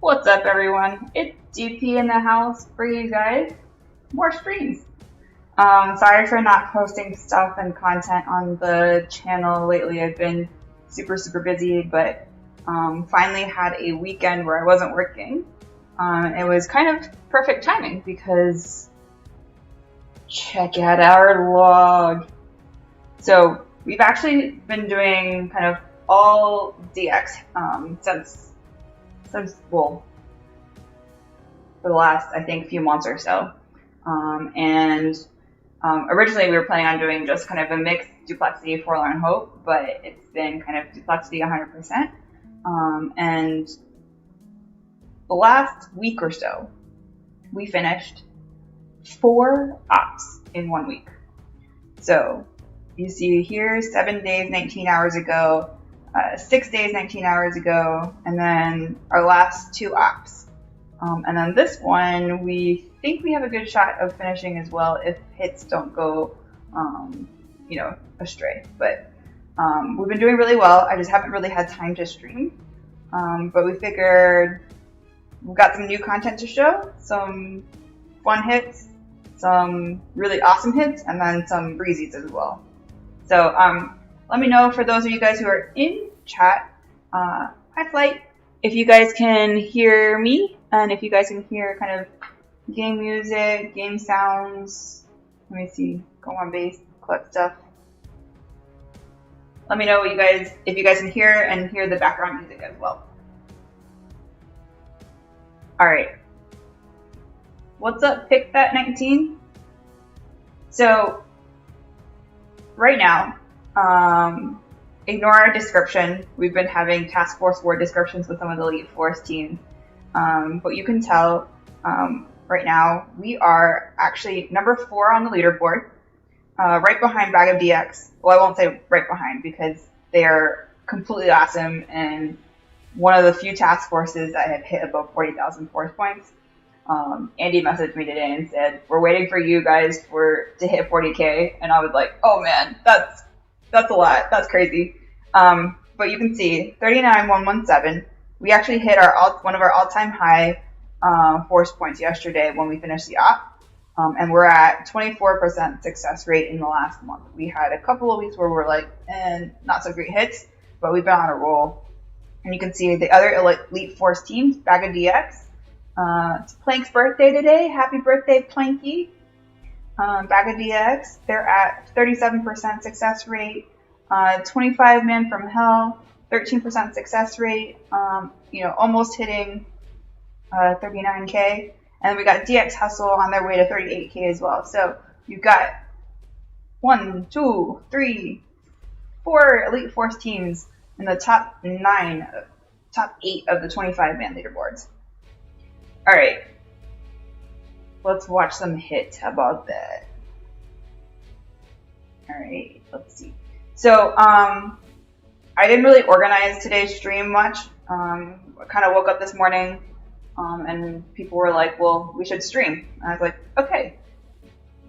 What's up, everyone? It's DP in the house bringing you guys more streams. Sorry for not posting stuff and content on the channel lately. I've been super busy, but finally had a weekend where I wasn't working. It was kind of perfect timing because check out our log. So we've actually been doing kind of all DX since well, for the last, I think, few months or so. Originally we were planning on doing just kind of a mixed Duplexity Forlorn Hope, but it's been kind of Duplexity 100%. And the last week or so, we finished 4 ops in 1 week. So you see here 7 days, 19 hours ago, 6 days, 19 hours ago, and then our last 2 ops. And then this one, we think we have a good shot of finishing as well if hits don't go, astray. But we've been doing really well. I just haven't really had time to stream. But we figured we've got some new content to show, some fun hits, some really awesome hits, and then some breezies as well. So let me know for those of you guys who are in chat. Hi, Flight. If you guys can hear me, and if you guys can hear kind of game music, game sounds. Let me see. Go on base, collect stuff. Let me know what if you guys can hear and hear the background music as well. All right. What's up, Pick That 19? So right now, ignore our description. We've been having Task Force War descriptions with some of the Elite Force teams. But you can tell right now we are actually number 4 on the leaderboard, right behind Bag of DX. Well, I won't say right behind because they are completely awesome and one of the few task forces that have hit above 40,000 force points. Andy messaged me today and said, "We're waiting for you guys to hit 40K," and I was like, "Oh man, that's a lot. That's crazy." But you can see 39,117. We actually hit one of our all-time high force points yesterday when we finished the op, and we're at 24% success rate in the last month. We had a couple of weeks where we're like, not so great hits, but we've been on a roll. And you can see the other Elite Force teams, Bag of DX. It's Plank's birthday today. Happy birthday, Planky. Bag of DX, they're at 37% success rate. 25 Man from Hell, 13% success rate. Almost hitting 39K. And we got DX Hustle on their way to 38K as well. So you've got 1, 2, 3, 4 Elite Force teams in the top 8 of the 25-man leaderboards. All right, let's watch some hits. How about that? All right, let's see. So I didn't really organize today's stream much. I kind of woke up this morning and people were like, "Well, we should stream." And I was like, "Okay."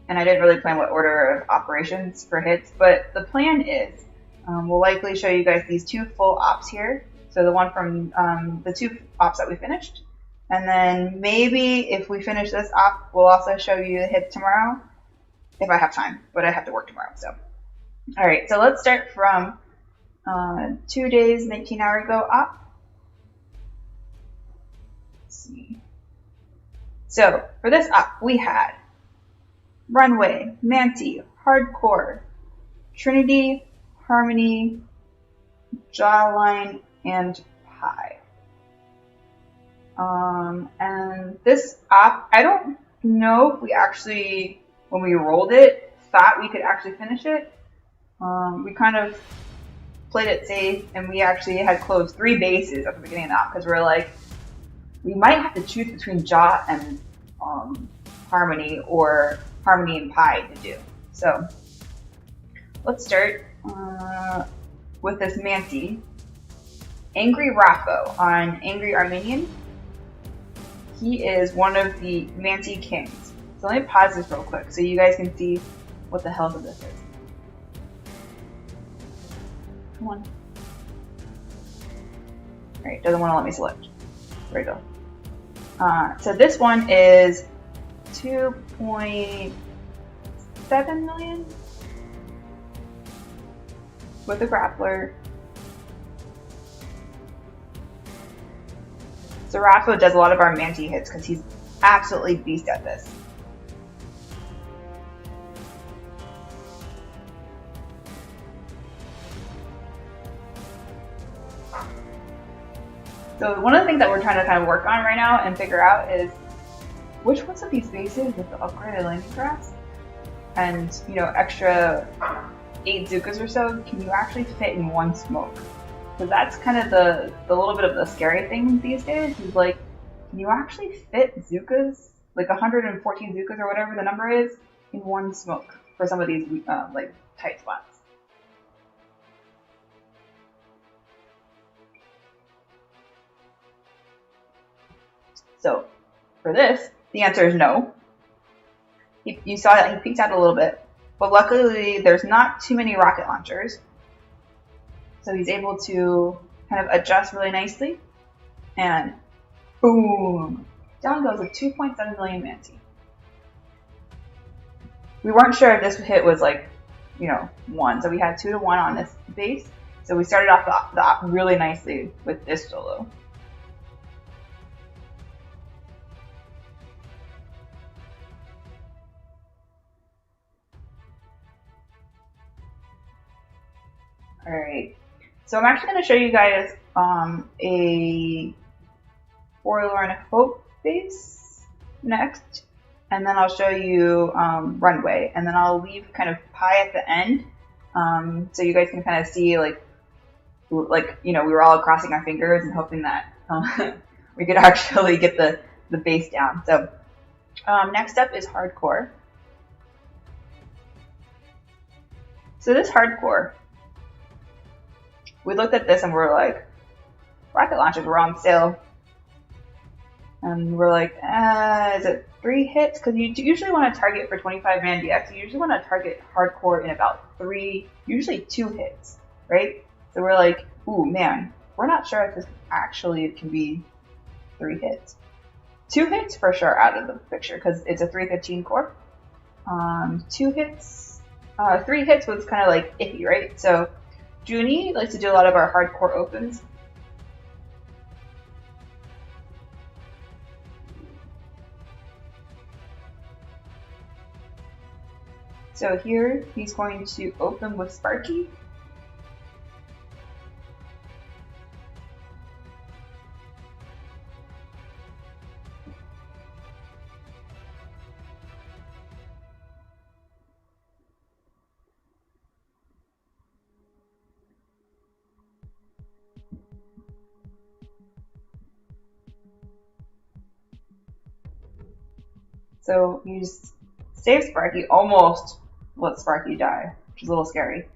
And I didn't really plan what order of operations for hits, but the plan is we'll likely show you guys these 2 full ops here. So the one from the 2 ops that we finished. And then maybe if we finish this op, we'll also show you the hits tomorrow if I have time, but I have to work tomorrow. So, all right, so let's start from 2 days, 19 hours ago op. Let's see. So for this op, we had Runway, Manti, Hardcore, Trinity, Harmony, Jawline, and Pi. And this op, I don't know if we actually, when we rolled it, thought we could actually finish it. We kind of played it safe, and we actually had closed 3 bases at the beginning of the op because we were like, we might have to choose between Jaw and Harmony or Harmony and Pi to do. So let's start with this Manti. Angry Rapho on Angry Armenian. He is one of the Manti Kings. So let me pause this real quick so you guys can see what the health of this is. Come on. Alright, doesn't want to let me select. There we go. So this one is 2.7 million with a grappler. So Rafa does a lot of our Manti hits because he's absolutely beast at this. So one of the things that we're trying to kind of work on right now and figure out is which ones of these bases with the upgraded landing crafts and, you know, extra 8 Zukas or so can you actually fit in one smoke? So that's kind of the little bit of the scary thing these days is like, can you actually fit Zukas, like 114 Zukas or whatever the number is, in one smoke for some of these like tight spots? So for this, the answer is no. You saw that he peeked out a little bit, but luckily there's not too many rocket launchers. So he's able to kind of adjust really nicely, and boom, down goes a 2.7 million Manti. We weren't sure if this hit was like, you know, 1, so we had 2 to 1 on this base. So we started off the really nicely with this solo. Alright, so I'm actually going to show you guys a Forlorn Hope base next, and then I'll show you Runway, and then I'll leave kind of Pi at the end, so you guys can kind of see like you know, we were all crossing our fingers and hoping that we could actually get the base down. So next up is Hardcore. So this Hardcore, we looked at this and we're like, rocket launchers were on sale. And we're like, is it 3 hits? Because you usually want to target for 25 man DX, you usually want to target Hardcore in about 3, usually 2 hits, right? So we're like, ooh, man, we're not sure if this actually can be 3 hits. 2 hits for sure out of the picture because it's a 315 core. 2 hits, 3 hits was kind of like iffy, right? So Junie likes to do a lot of our Hardcore opens. So here he's going to open with Sparky. So you just save Sparky, almost let Sparky die, which is a little scary.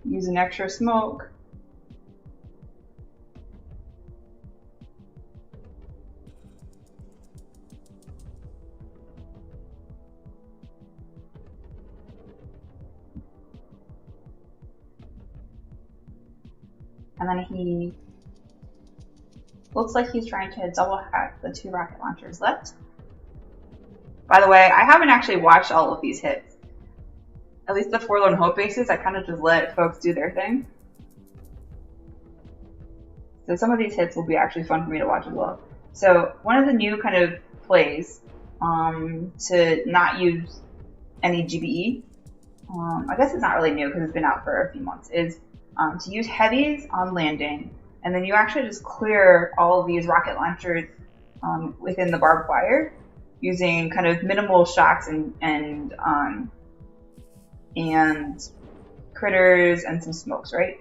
Use an extra smoke. And then he looks like he's trying to double hack the 2 rocket launchers left. By the way, I haven't actually watched all of these hits. At least the Forlorn Hope bases, I kind of just let folks do their thing. So some of these hits will be actually fun for me to watch as well. So one of the new kind of plays to not use any GBE, I guess it's not really new because it's been out for a few months, is to use heavies on landing. And then you actually just clear all of these rocket launchers within the barbed wire using kind of minimal shocks and critters and some smokes, right?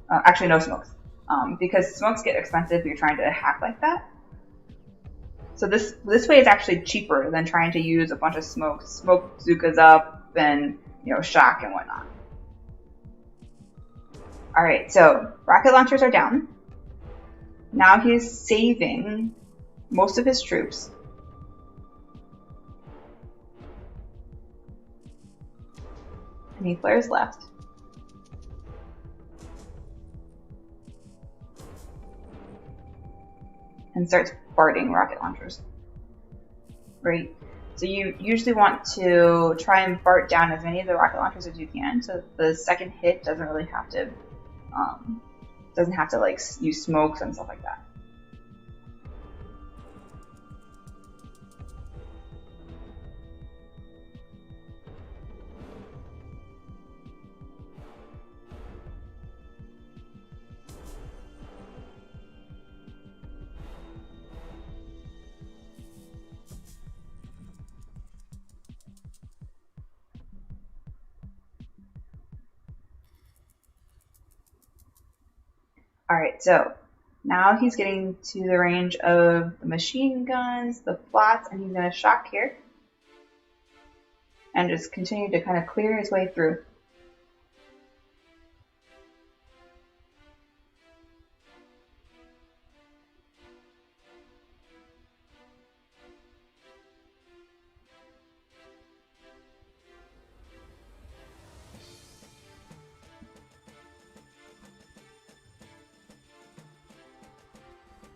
Actually, no smokes, because smokes get expensive if you're trying to hack like that. So this way is actually cheaper than trying to use a bunch of smoke Zukas up and, you know, shock and whatnot. All right, so rocket launchers are down. Now he's saving most of his troops. And he flares left. and starts farting rocket launchers. Right? So you usually want to try and fart down as many of the rocket launchers as you can, so the second hit doesn't really have to, like use smokes and stuff like that. Alright, so now he's getting to the range of the machine guns, the flats, and he's going to shock here. And just continue to kind of clear his way through.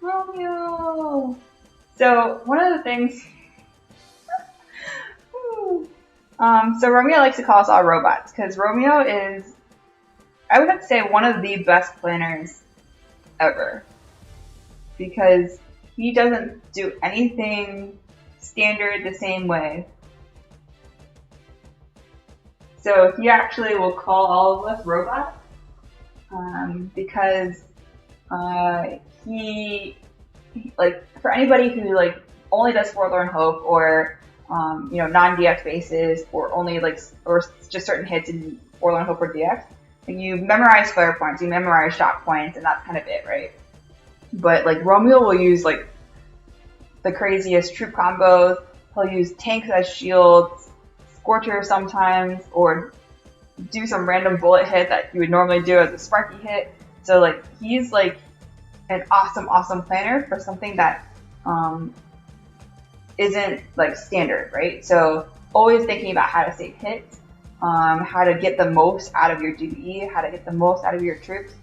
Romeo! So one of the things, so Romeo likes to call us all robots because Romeo is, I would have to say, one of the best planners ever, because he doesn't do anything standard the same way. So he actually will call all of us robots because he, like, for anybody who like only does Forlorn Hope or non-DX bases or only like or just certain hits in Forlorn Hope or DX, and you memorize flare points, you memorize shock points, and that's kind of it, right? But like Romeo will use like the craziest troop combos. He'll use tanks as shields, Scorcher sometimes, or do some random bullet hit that you would normally do as a Sparky hit. So like he's like an awesome planner for something that isn't like standard, right? So always thinking about how to save hits, how to get the most out of your DPE, how to get the most out of your troops.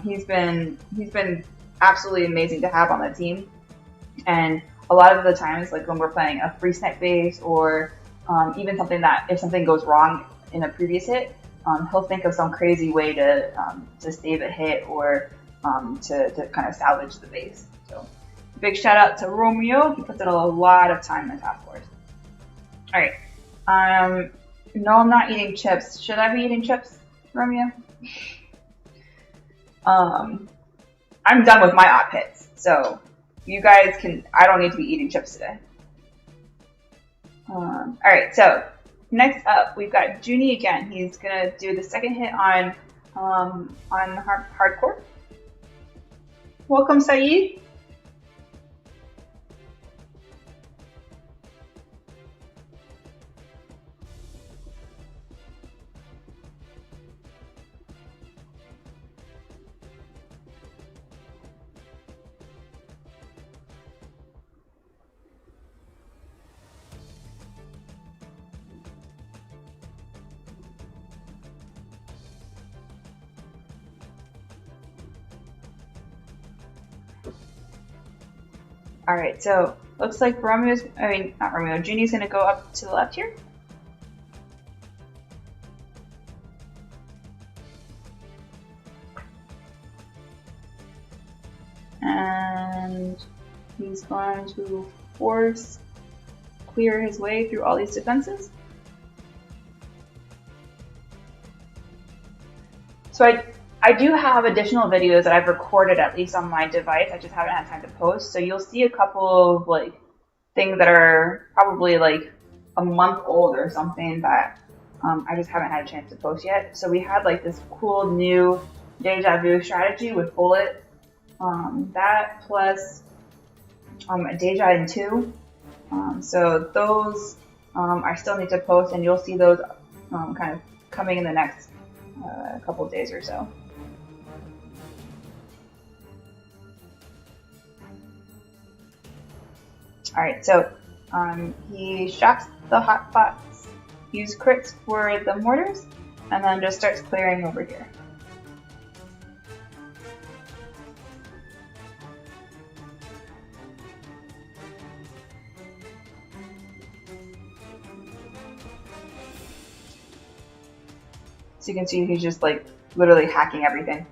He's been absolutely amazing to have on the team. And a lot of the times, like when we're playing a free snipe base or even something that if something goes wrong in a previous hit, he'll think of some crazy way to save a hit or to kind of salvage the base. So big shout out to Romeo. He puts in a lot of time in the task force. All right. No, I'm not eating chips. Should I be eating chips, Romeo? I'm done with my op hits, so you guys can. I don't need to be eating chips today. All right. So next up, we've got Junie again. He's gonna do the second hit on hardcore. Welcome, Saeed. Alright, so looks like Junie's gonna go up to the left here. And he's going to force clear his way through all these defenses. So I do have additional videos that I've recorded at least on my device. I just haven't had time to post. So you'll see a couple of like things that are probably like a month old or something that I just haven't had a chance to post yet. So we had like this cool new deja vu strategy with Bullet. That plus a deja in 2. So those I still need to post, and you'll see those kind of coming in the next couple of days or so. Alright, so he shocks the hot pots, use crits for the mortars, and then just starts clearing over here. So you can see he's just like literally hacking everything.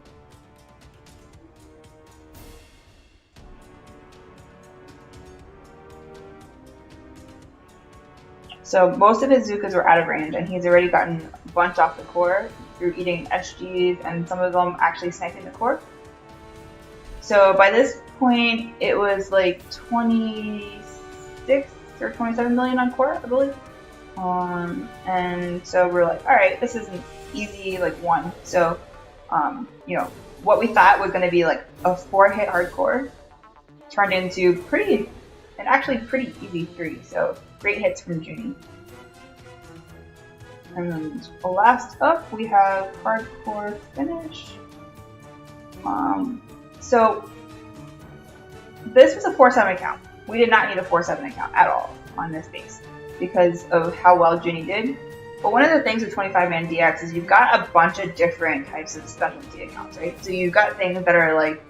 So most of his Zookas were out of range, and he's already gotten a bunch off the core through eating SGs, and some of them actually sniping the core. So by this point, it was like 26 or 27 million on core, I believe. And so we're like, all right, this is an easy like one. So, you know, what we thought was going to be like a 4-hit hardcore turned into actually pretty easy 3. So great hits from Junie. And then last up, we have hardcore finish. So this was a 4-7 account. We did not need a 4-7 account at all on this base because of how well Junie did. But one of the things with 25-man DX is you've got a bunch of different types of specialty accounts, right? So you've got things that are like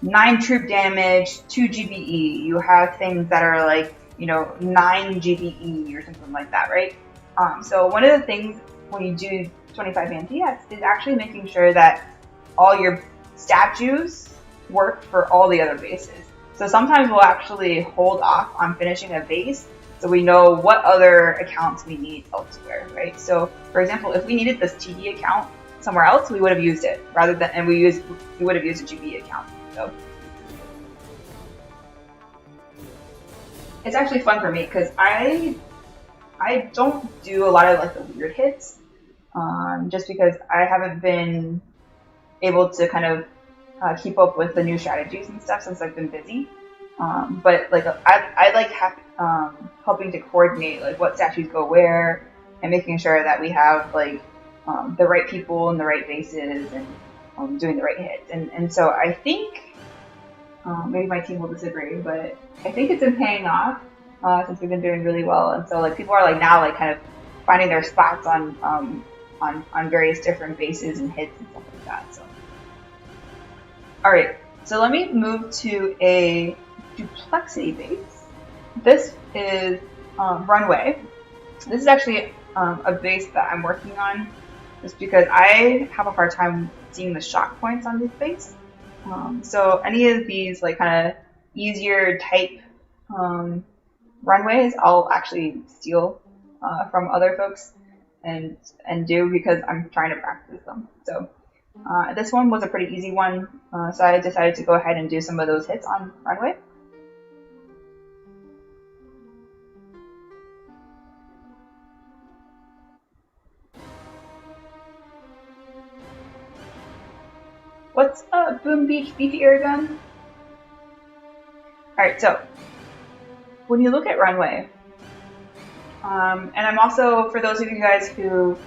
9 troop damage, 2 GBE. You have things that are like, you know, 9 GBE or something like that, right? So one of the things when you do 25-man DX is actually making sure that all your statues work for all the other bases. So sometimes we'll actually hold off on finishing a base so we know what other accounts we need elsewhere, right? So for example, if we needed this TD account somewhere else, we would have used it and we would have used a GB account. So it's actually fun for me because I don't do a lot of like the weird hits, just because I haven't been able to kind of keep up with the new strategies and stuff since I've been busy. But like I like helping to coordinate like what statues go where and making sure that we have like the right people in the right bases and doing the right hits. And so I think maybe my team will disagree, but I think it's been paying off since we've been doing really well. And so like people are like now like kind of finding their spots on various different bases and hits and stuff like that. So all right, so let me move to a Duplexity base. This is Runway. This is actually a base that I'm working on just because I have a hard time seeing the shock points on this base. So any of these like kind of easier type runways, I'll actually steal from other folks and do because I'm trying to practice them. So this one was a pretty easy one, so I decided to go ahead and do some of those hits on Runway. What's up, Boom Beach Beefy Airgun? Alright, so when you look at Runway, and I'm also, for those of you guys who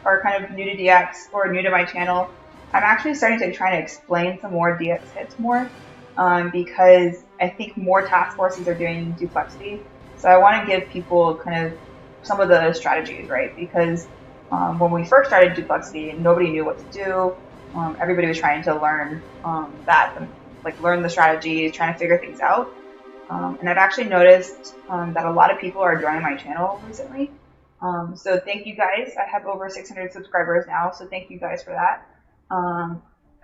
are kind of new to DX or new to my channel, I'm actually starting to try to explain some more DX hits more, because I think more task forces are doing Duplexity. So I want to give people kind of some of the strategies, right? Because when we first started Duplexity, nobody knew what to do. Everybody was trying to learn learn the strategy, trying to figure things out. And I've actually noticed that a lot of people are joining my channel recently. So thank you guys. I have over 600 subscribers now, so thank you guys for that.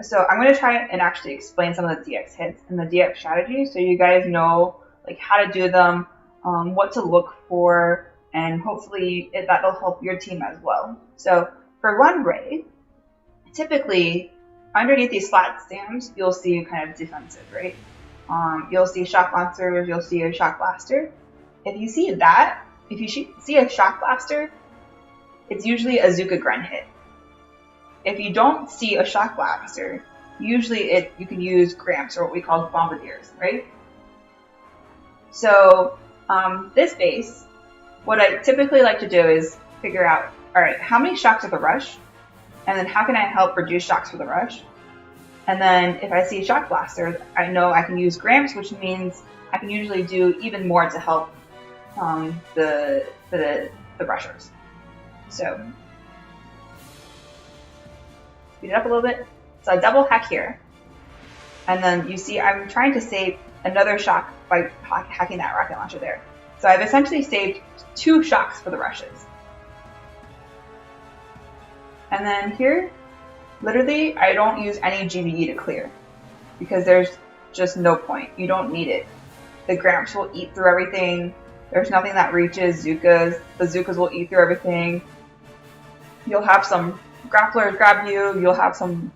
So I'm going to try and actually explain some of the DX hits and the DX strategies so you guys know like how to do them, what to look for, and hopefully that'll help your team as well. So for Runway, typically underneath these flat stands, you'll see kind of defensive, right? You'll see shock lancers, you'll see a shock blaster. If you see that, if you see a shock blaster, it's usually a Zuka Gren hit. If you don't see a shock blaster, usually you can use Gramps or what we call bombardiers, right? So this base, what I typically like to do is figure out, all right, how many shocks are the rush? And then how can I help reduce shocks for the rush? And then if I see shock blasters, I know I can use Gramps, which means I can usually do even more to help the rushers. So speed it up a little bit. So I double hack here. And then you see I'm trying to save another shock by hacking that rocket launcher there. So I've essentially saved 2 shocks for the rushes. And then here, literally, I don't use any GBE to clear because there's just no point. You don't need it. The Gramps will eat through everything. There's nothing that reaches Zukas. The Zukas will eat through everything. You'll have some grapplers grab you. You'll have some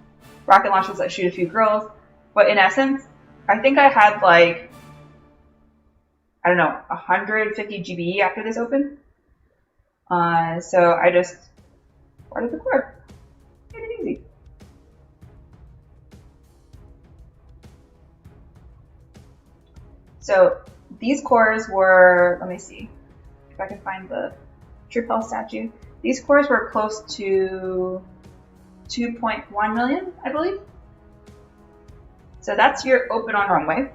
rocket launchers that shoot a few girls. But in essence, I think I had like, I don't know, 150 GBE after this open. So I just ordered the core. Made it easy. So these cores were, let me see if I can find the Tripel statue. These cores were close to 2.1 million, I believe. So that's your open on Runway.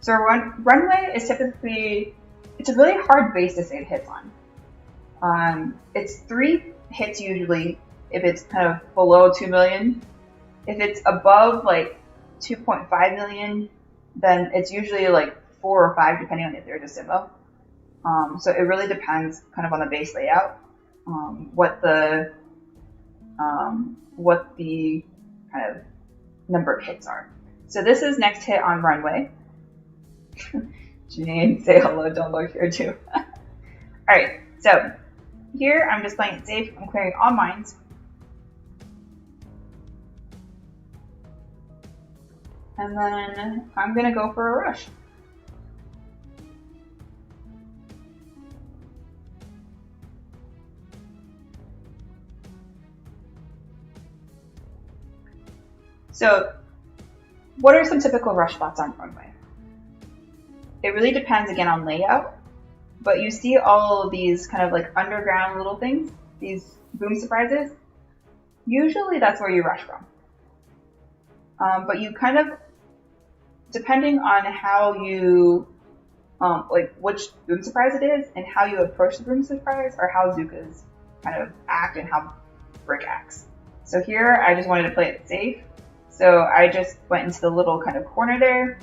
So Runway is typically, it's a really hard base to save hits on. It's 3 hits usually if it's kind of below 2 million. If it's above like 2.5 million, then it's usually like 4 or 5 depending on if there's a Simo. So it really depends kind of on the base layout, what the kind of number of hits are. So this is next hit on Runway. Janine, say hello, don't look here too. Alright, so here I'm just playing it safe. I'm clearing all mines. And then I'm gonna go for a rush. So, what are some typical rush spots on Runway? It really depends again on layout, but you see all of these kind of like underground little things, these boom surprises. Usually that's where you rush from. But you kind of, depending on how you, like which boom surprise it is and how you approach the boom surprise or how Zukas kind of act and how Brick acts. So here I just wanted to play it safe. So I just went into the little kind of corner there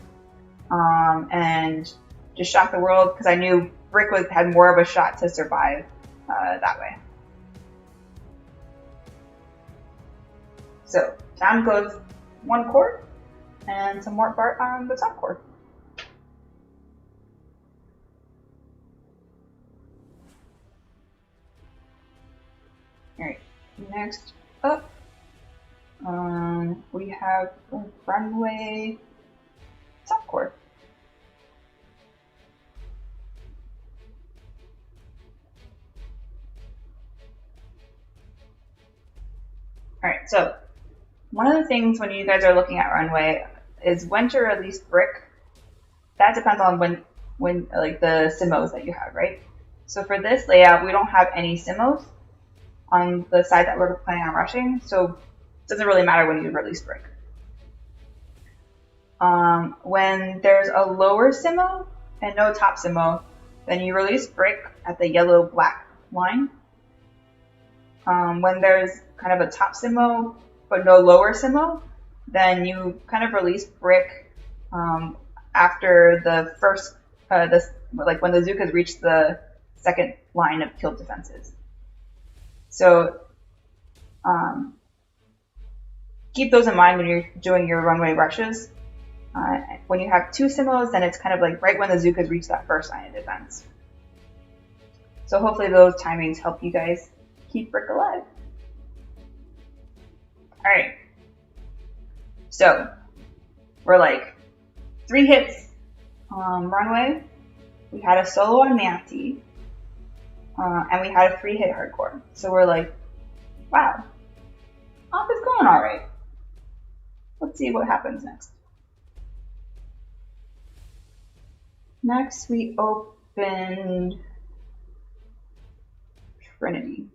and just shot the world because I knew Brick had more of a shot to survive that way. So down goes 1 core and some more Bart on the top core. Alright, next up. We have the Runway top core. Alright, so one of the things when you guys are looking at Runway is when to release Brick. That depends on when like the Simos that you have, right? So for this layout, we don't have any Simos on the side that we're planning on rushing, so it doesn't really matter when you release Brick. When there's a lower Simo and no top Simo, then you release Brick at the yellow-black line. When there's kind of a top Simo but no lower Simo, then you kind of release Brick after the first, like when the Zukas reach the second line of killed defenses. So keep those in mind when you're doing your Runway rushes. When you have 2 Simos, then it's kind of like right when the Zukas reach that first line of defense. So hopefully those timings help you guys keep Brick alive. Alright. So, we're like 3 hits on Runway. We had a solo on Manti. And we had a 3-hit hardcore. So we're like, wow, off is going alright. Let's see what happens next. Next, we opened Trinity.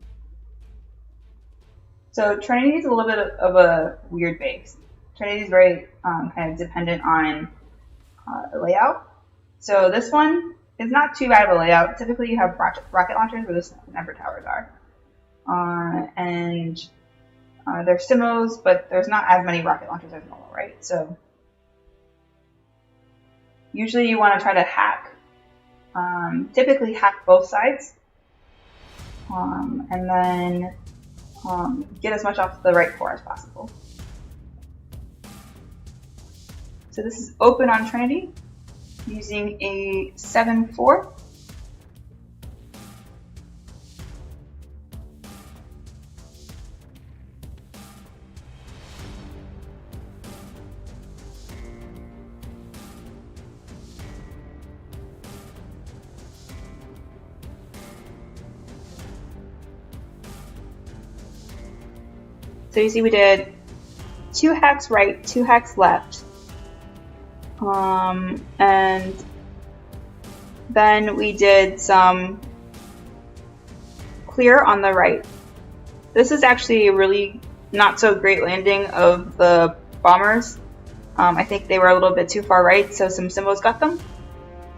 So Trinity is a little bit of a weird base. Trinity is very kind of dependent on layout. So this one is not too bad of a layout. Typically you have rocket launchers where the sniper towers are. And there's Simos, but there's not as many rocket launchers as normal, right? So usually you want to try to hack, typically hack both sides. And then get as much off the right core as possible. So this is open on Trinity using a 7-4. So you see we did 2 hacks right, 2 hacks left. And then we did some clear on the right. This is actually a really not so great landing of the bombers. I think they were a little bit too far right, so some Simbos got them.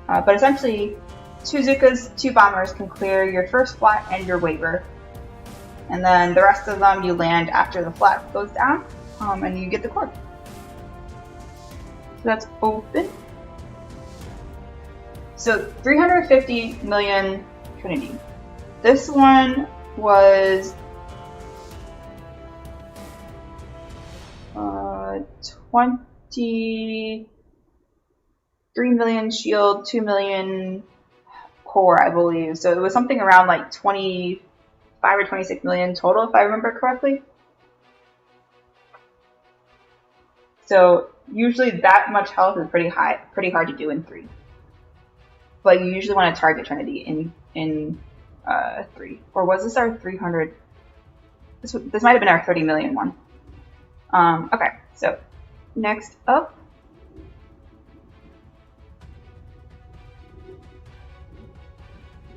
But essentially, 2 Zukas, 2 bombers can clear your first flat and your waiver. And then the rest of them you land after the flat goes down, and you get the core. So that's open. So 350 million Trinity. This one was 23 million shield, 2 million core, I believe. So it was something around like 25 or 26 million total, if I remember correctly. So usually that much health is pretty hard to do in 3. But you usually want to target Trinity in 3. Or was this our 300? This might have been our 30 million one. Okay, so next up.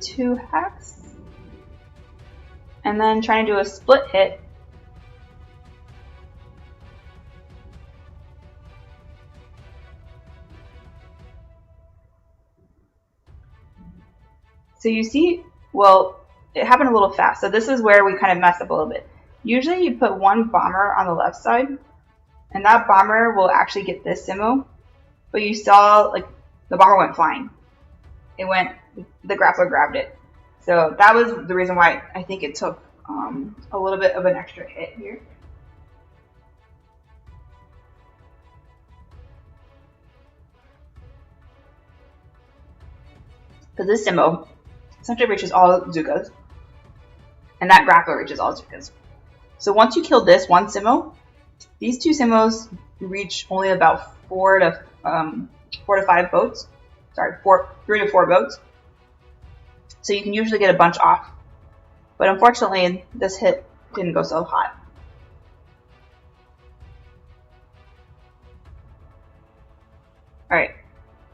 Two hacks. And then trying to do a split hit. So you see, well, it happened a little fast. So this is where we kind of messed up a little bit. Usually you put 1 bomber on the left side, and that bomber will actually get this Simo. But you saw, like, the bomber went flying. The grappler grabbed it. So that was the reason why I think it took a little bit of an extra hit here. Because this Simo essentially reaches all Zukas, and that grappler reaches all Zukas. So once you kill this one Simo, these 2 Simos reach only about 4 to 5 boats. Sorry, 3 to 4 boats. So you can usually get a bunch off. But unfortunately, this hit didn't go so hot. Alright,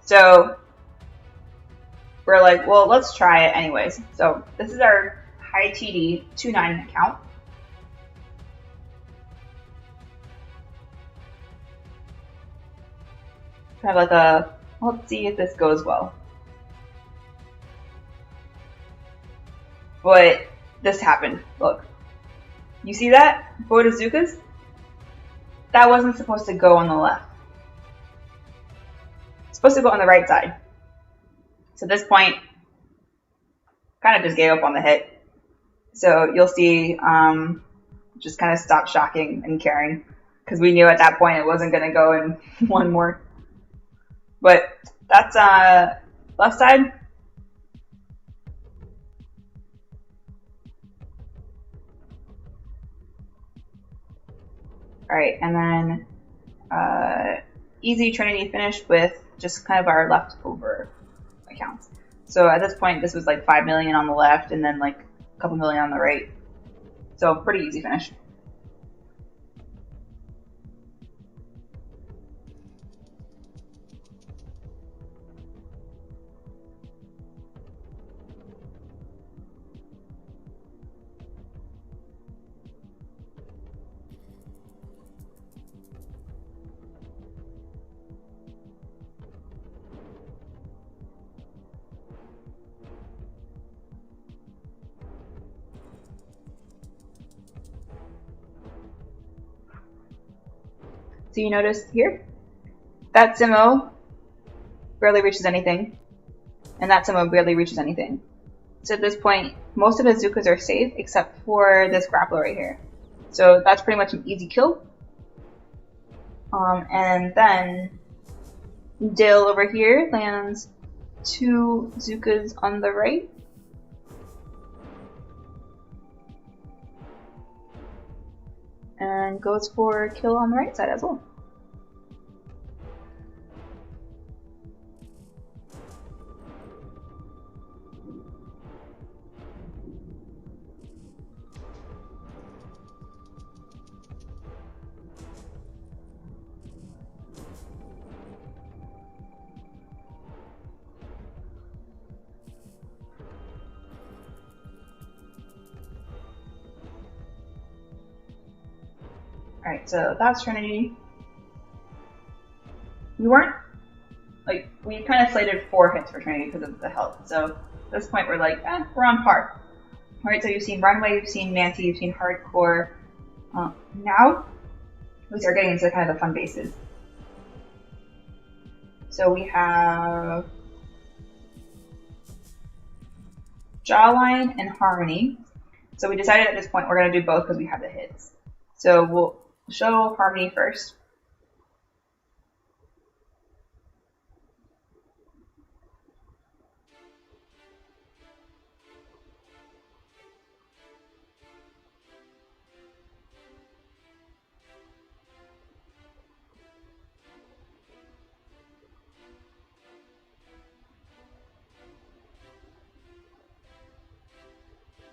so we're like, well, let's try it anyways. So this is our high TD 2-9 account. Kind of like a, let's see if this goes well. But this happened. Look. You see that? Bodazukas? That wasn't supposed to go on the left. It's supposed to go on the right side. So at this point, kind of just gave up on the hit. So you'll see, just kind of stopped shocking and caring. Because we knew at that point it wasn't going to go in one more. But that's left side. Alright, and then easy Trinity finish with just kind of our leftover accounts. So at this point, this was like 5 million on the left and then like a couple million on the right. So pretty easy finish. So you notice here, that Simo barely reaches anything, and that Simo barely reaches anything. So at this point, most of the Zukas are safe except for this grappler right here. So that's pretty much an easy kill. And then Dale over here lands 2 Zukas on the right. And goes for a kill on the right side as well. Alright, so that's Trinity. We weren't, like, we kind of slated 4 hits for Trinity because of the health. So at this point we're like, we're on par. Alright, so you've seen Runway, you've seen Manti, you've seen Hardcore. Now we start getting into kind of the fun bases. So we have Jawline and Harmony. So we decided at this point we're going to do both because we have the hits. So we'll show Harmony first.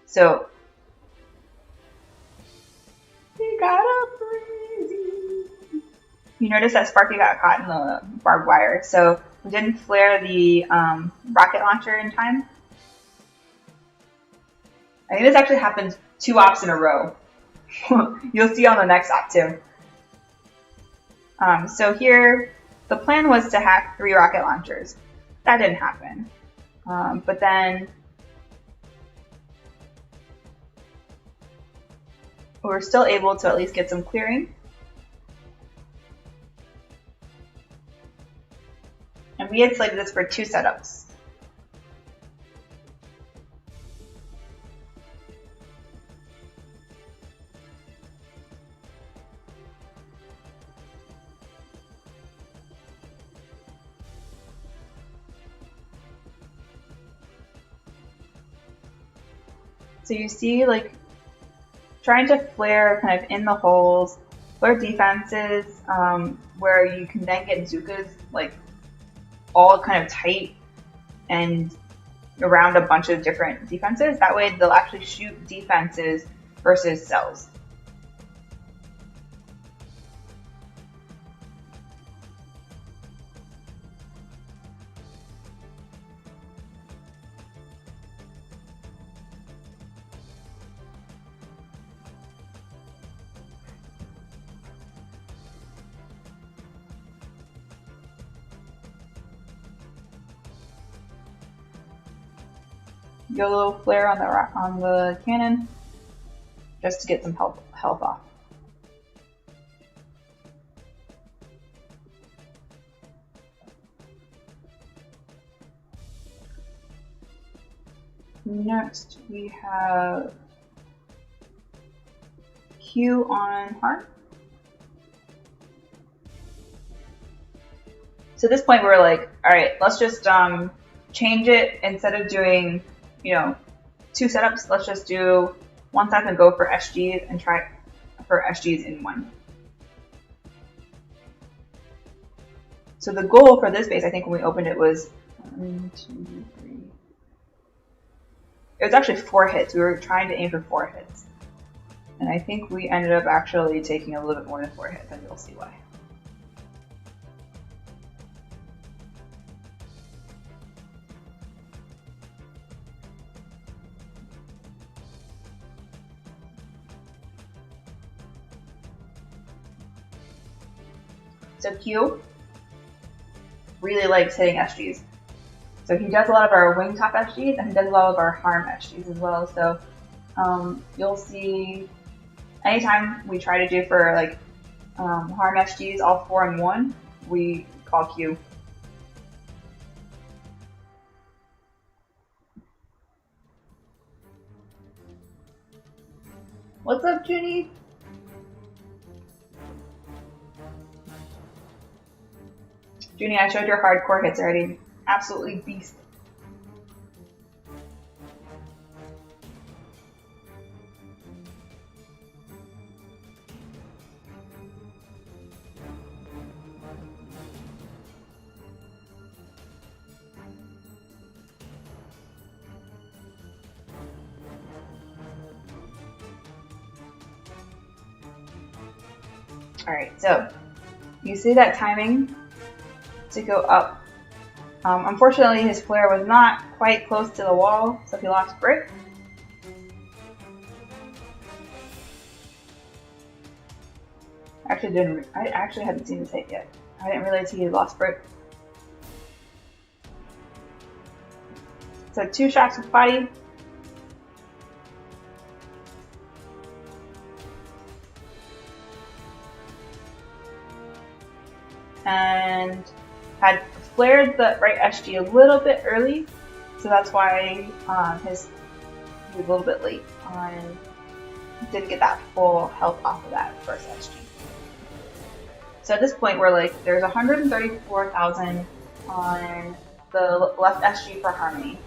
So we got a breezy. You notice that Sparky got caught in the barbed wire, so we didn't flare the rocket launcher in time. I think this actually happens 2 ops in a row. You'll see on the next op too. So here, the plan was to hack 3 rocket launchers. That didn't happen. But then we were still able to at least get some clearing. And we had slated this for 2 setups. So you see, like, trying to flare kind of in the holes, flare defenses, where you can then get Zukas, like, all kind of tight and around a bunch of different defenses. That way they'll actually shoot defenses versus cells. Yellow flare on the cannon, just to get some health off. Next we have Q on Heart. So at this point we're like, all right, let's just change it. Instead of doing 2 setups, let's just do 1 set and go for SGs and try for SGs in 1. So the goal for this base, I think when we opened it, was 1, 2, 3. It was actually 4 hits. We were trying to aim for 4 hits. And I think we ended up actually taking a little bit more than 4 hits, and you'll see why. So Q really likes hitting SGs. So he does a lot of our wing top SGs, and he does a lot of our harm SGs as well. So you'll see anytime we try to do for like harm SGs, all 4 in 1, we call Q. What's up, Junie? Junie, I showed your hardcore hits already. Absolutely beast. Alright, so you see that timing to go up. Unfortunately, his flare was not quite close to the wall, so he lost brick. I actually hadn't seen this hit yet. I didn't realize he had lost brick. So 2 shots with body. And had flared the right SG a little bit early, so that's why he was a little bit late on. Didn't get that full health off of that first SG. So at this point, we're like, there's 134,000 on the left SG for Harmony.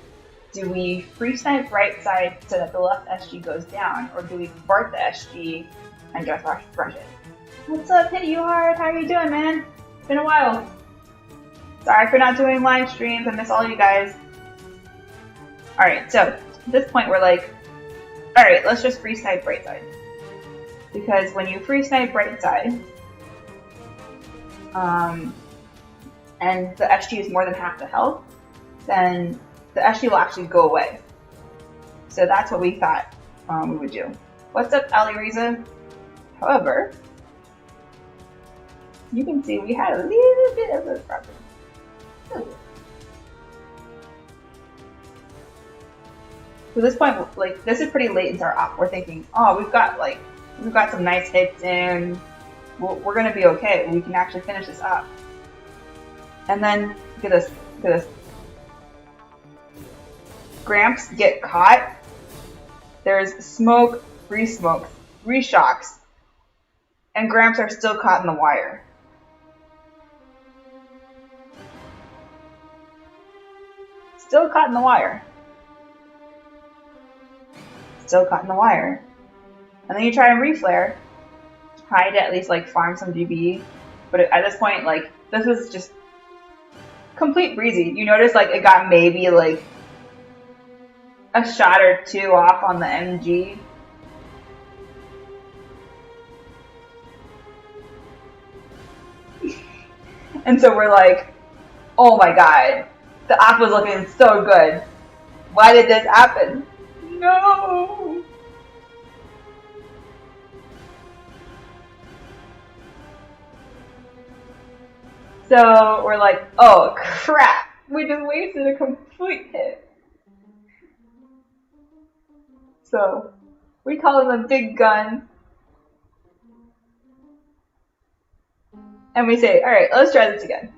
Do we free snipe right side so that the left SG goes down, or do we BART the SG and just rush it? What's up, Hit You Hard? How are you doing, man? It's been a while. Sorry for not doing live streams. I miss all you guys. Alright, so at this point we're like, alright, let's just free snipe right side. Because when you free snipe right side, and the SG is more than half the health, then the SG will actually go away. So that's what we thought we would do. What's up, Ali Riza? However, you can see we had a little bit of a problem. So this point, like, this is pretty late into our op. We're thinking, oh, we've got some nice hits and we're gonna be okay. We can actually finish this up. And then look at this. Look at this. Gramps get caught. There's smoke, reshocks, and Gramps are still caught in the wire. Still caught in the wire. Still caught in the wire. And then you try and reflare. Try to at least like farm some GB. But at this point, like, this is just complete breezy. You notice like it got maybe like a shot or 2 off on the MG. And so we're like, oh my god, the op was looking so good. Why did this happen? No! So we're like, oh crap, we just wasted a complete hit. So we call him a big gun. And we say, alright, let's try this again.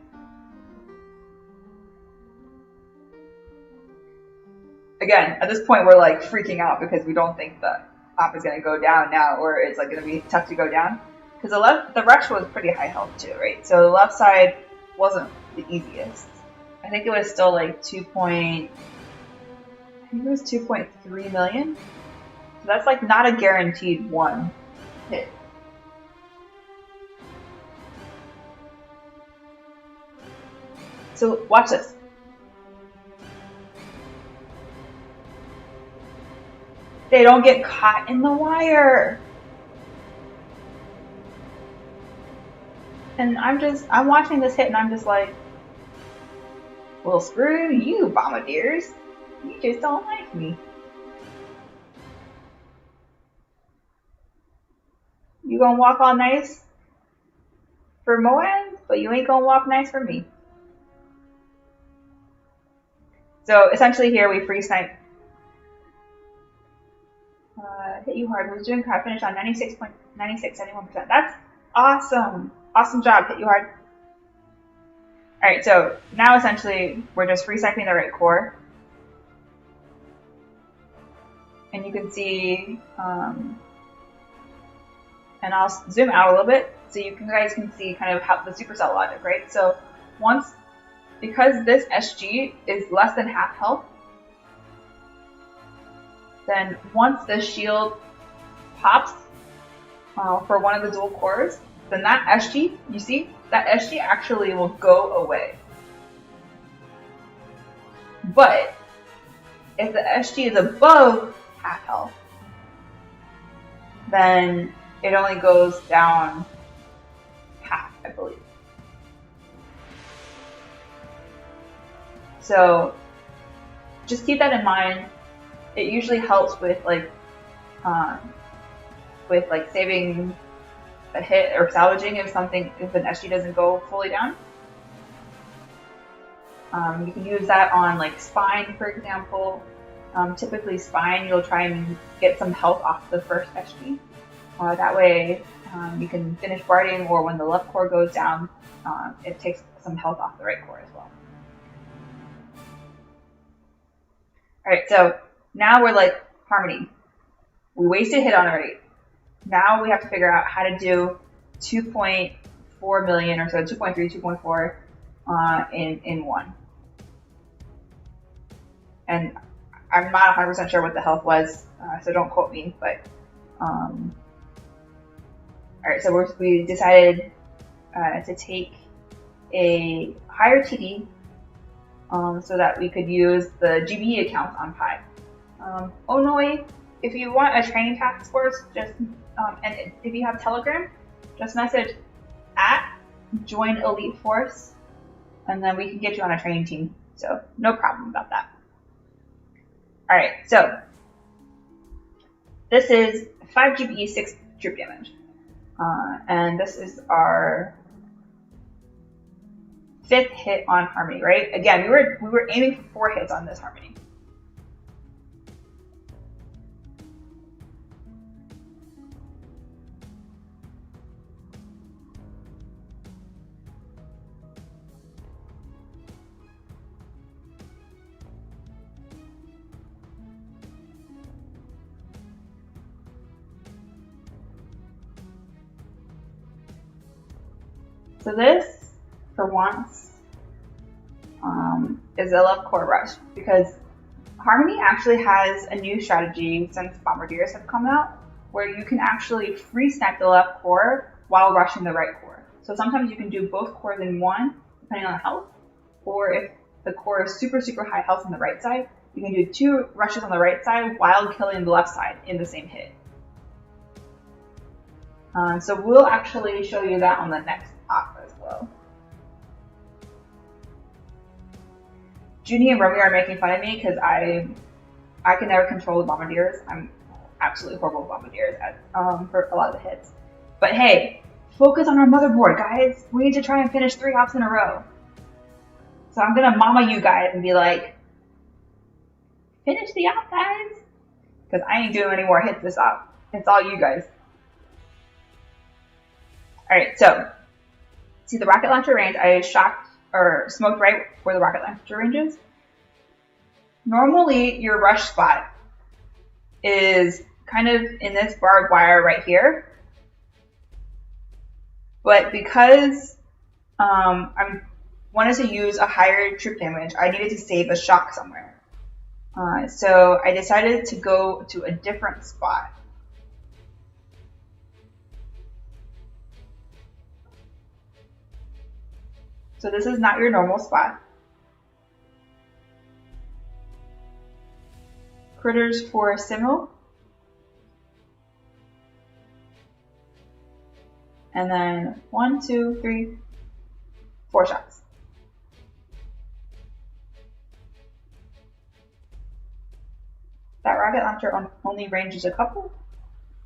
Again, at this point we're like freaking out because we don't think the op is going to go down now, or it's like going to be tough to go down. Because the rush was pretty high health too, right? So the left side wasn't the easiest. I think it was still like 2.3 million. So that's like not a guaranteed 1 hit. So watch this. They don't get caught in the wire. And I'm watching this hit and I'm just like, well, screw you, bombardiers. You just don't like me. You gonna walk all nice for Moans, but you ain't gonna walk nice for me. So essentially here we free snipe. Hit You Hard was doing crowd finish on 71%. That's awesome. Awesome job, Hit You Hard. Alright, so now essentially we're just free sniping the right core. And you can see and I'll zoom out a little bit so you guys can see kind of how the supercell logic, right? So because this SG is less than half health, then once the shield pops for one of the dual cores, then that SG, you see, that SG actually will go away. But if the SG is above half health, then it only goes down half, I believe. So just keep that in mind. It usually helps with like saving a hit or salvaging if an SG doesn't go fully down. You can use that on like spine, for example. Typically spine, you'll try and get some health off the first SG. That way you can finish guarding, or when the left core goes down, it takes some health off the right core as well. Alright, so now we're like Harmony. We wasted hit on already. Now we have to figure out how to do 2.4 million or so, 2.3, 2.4 in one. And I'm not 100% sure what the health was, so don't quote me, but alright, so we decided to take a higher TD so that we could use the GBE accounts on Pi. Oh no, wait, if you want a training task force, just and if you have Telegram, just message @join Elite Force, and then we can get you on a training team. So no problem about that. All right, so this is 5 GBE, 6 troop damage, and this is our 5th hit on Harmony. Right? Again, we were aiming for 4 hits on this Harmony. So this, for once, is a left core rush, because Harmony actually has a new strategy since Bombardiers have come out, where you can actually free snipe the left core while rushing the right core. So sometimes you can do both cores in one, depending on the health, or if the core is super, super high health on the right side, you can do 2 rushes on the right side while killing the left side in the same hit. So we'll actually show you that on the next op as well. Junie and Romy are making fun of me because I can never control the Bombardiers. I'm absolutely horrible with Bombardiers for a lot of the hits. But hey, focus on our motherboard, guys. We need to try and finish 3 ops in a row. So I'm gonna mama you guys and be like, finish the op, guys. Because I ain't doing any more hits this op. It's all you guys. Alright, so see the rocket launcher range, I smoked right where the rocket launcher range is. Normally your rush spot is kind of in this barbed wire right here. But because I wanted to use a higher troop damage, I needed to save a shock somewhere. So I decided to go to a different spot. So this is not your normal spot. Critters for Simul. And then 1, 2, 3, 4 shots. That rocket launcher only ranges a couple.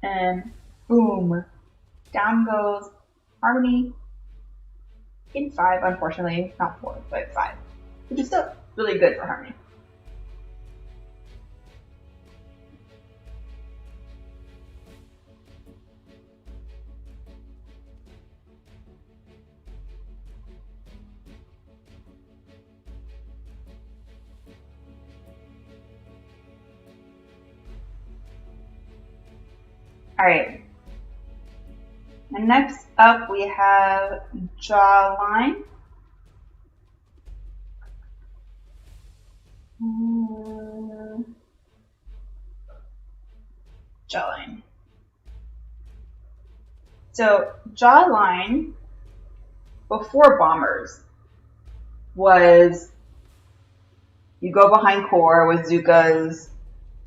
And boom, down goes Harmony. In 5, unfortunately, not 4, but 5, which is still really good for Harmony. Alright, And next up we have Jawline. Jawline. So Jawline, before Bombers, was you go behind core with Zukas,